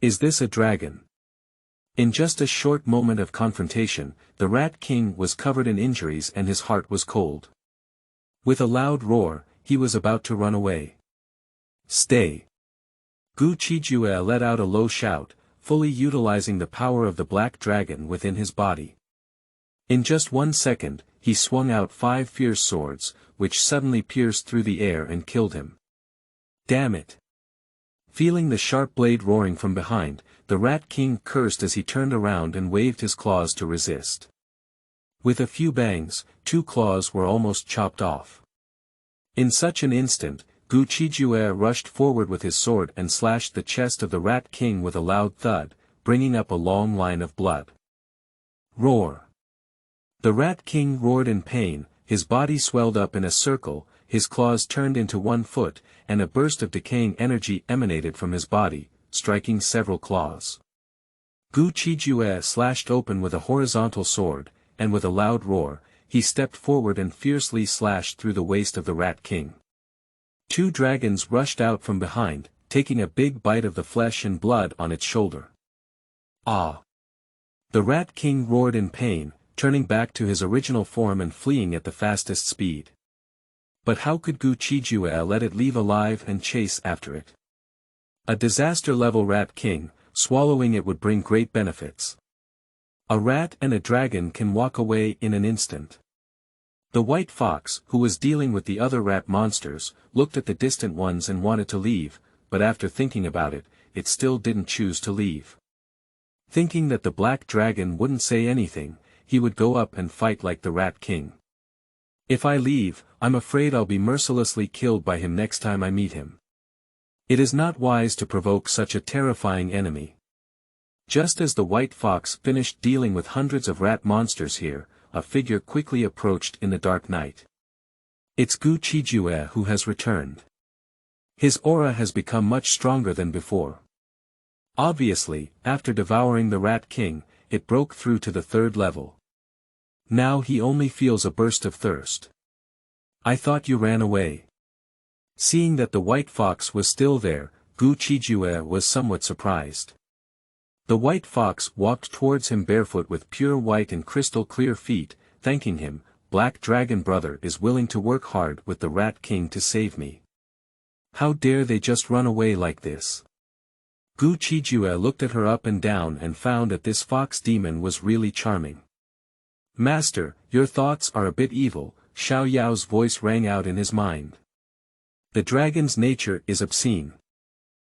Is this a dragon? In just a short moment of confrontation, the Rat King was covered in injuries and his heart was cold. With a loud roar, he was about to run away. Stay! Gu Qijue let out a low shout, fully utilizing the power of the black dragon within his body. In just 1 second, he swung out 5 fierce swords, which suddenly pierced through the air and killed him. Damn it! Feeling the sharp blade roaring from behind, the Rat King cursed as he turned around and waved his claws to resist. With a few bangs, 2 claws were almost chopped off. In such an instant, Gu Qijue rushed forward with his sword and slashed the chest of the Rat King with a loud thud, bringing up a long line of blood. Roar! The Rat King roared in pain, his body swelled up in a circle, his claws turned into 1 foot, and a burst of decaying energy emanated from his body, striking several claws. Gu Qijue slashed open with a horizontal sword, and with a loud roar, he stepped forward and fiercely slashed through the waist of the Rat King. 2 dragons rushed out from behind, taking a big bite of the flesh and blood on its shoulder. Ah! The Rat King roared in pain, turning back to his original form and fleeing at the fastest speed. But how could Gu Qijue let it leave alive and chase after it? A disaster-level Rat King, swallowing it would bring great benefits. A rat and a dragon can walk away in an instant. The white fox, who was dealing with the other rat monsters, looked at the distant ones and wanted to leave, but after thinking about it, it still didn't choose to leave. Thinking that the black dragon wouldn't say anything, he would go up and fight like the Rat King. If I leave, I'm afraid I'll be mercilessly killed by him next time I meet him. It is not wise to provoke such a terrifying enemy. Just as the white fox finished dealing with hundreds of rat monsters here, a figure quickly approached in the dark night. It's Gu Qijue who has returned. His aura has become much stronger than before. Obviously, after devouring the Rat King, it broke through to the 3rd level. Now he only feels a burst of thirst. I thought you ran away. Seeing that the white fox was still there, Gu Qijue was somewhat surprised. The white fox walked towards him barefoot with pure white and crystal clear feet, thanking him. Black Dragon Brother is willing to work hard with the Rat King to save me. How dare they just run away like this? Gu Qijue looked at her up and down and found that this fox demon was really charming. Master, your thoughts are a bit evil, Xiao Yao's voice rang out in his mind. The dragon's nature is obscene.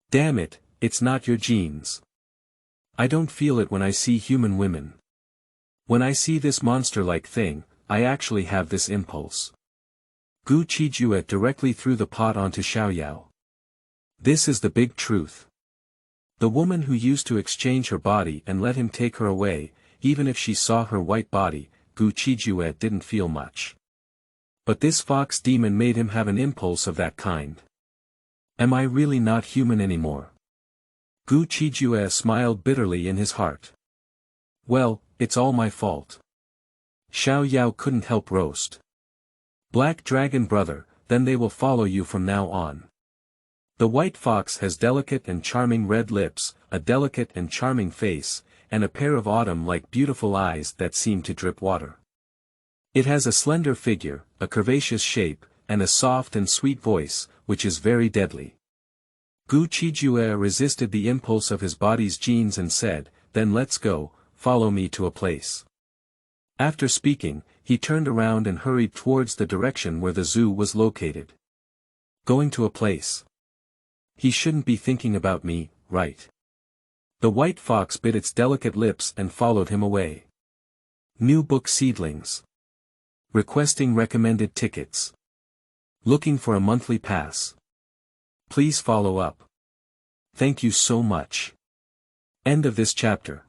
Damn it, it's not your genes. I don't feel it when I see human women. When I see this monster-like thing, I actually have this impulse. Gu Qijue directly threw the pot onto Xiao Yao. This is the big truth. The woman who used to exchange her body and let him take her away, even if she saw her white body, Gu Qijue didn't feel much. But this fox demon made him have an impulse of that kind. Am I really not human anymore? Gu Qijue smiled bitterly in his heart. Well, it's all my fault. Xiao Yao couldn't help roast. Black Dragon Brother, then they will follow you from now on. The white fox has delicate and charming red lips, a delicate and charming face, and a pair of autumn-like beautiful eyes that seem to drip water. It has a slender figure, a curvaceous shape, and a soft and sweet voice, which is very deadly. Gu Qijue resisted the impulse of his body's genes and said, then let's go, follow me to a place. After speaking, he turned around and hurried towards the direction where the zoo was located. Going to a place. He shouldn't be thinking about me, right? The white fox bit its delicate lips and followed him away. New book seedlings. Requesting recommended tickets. Looking for a monthly pass. Please follow up. Thank you so much. End of this chapter.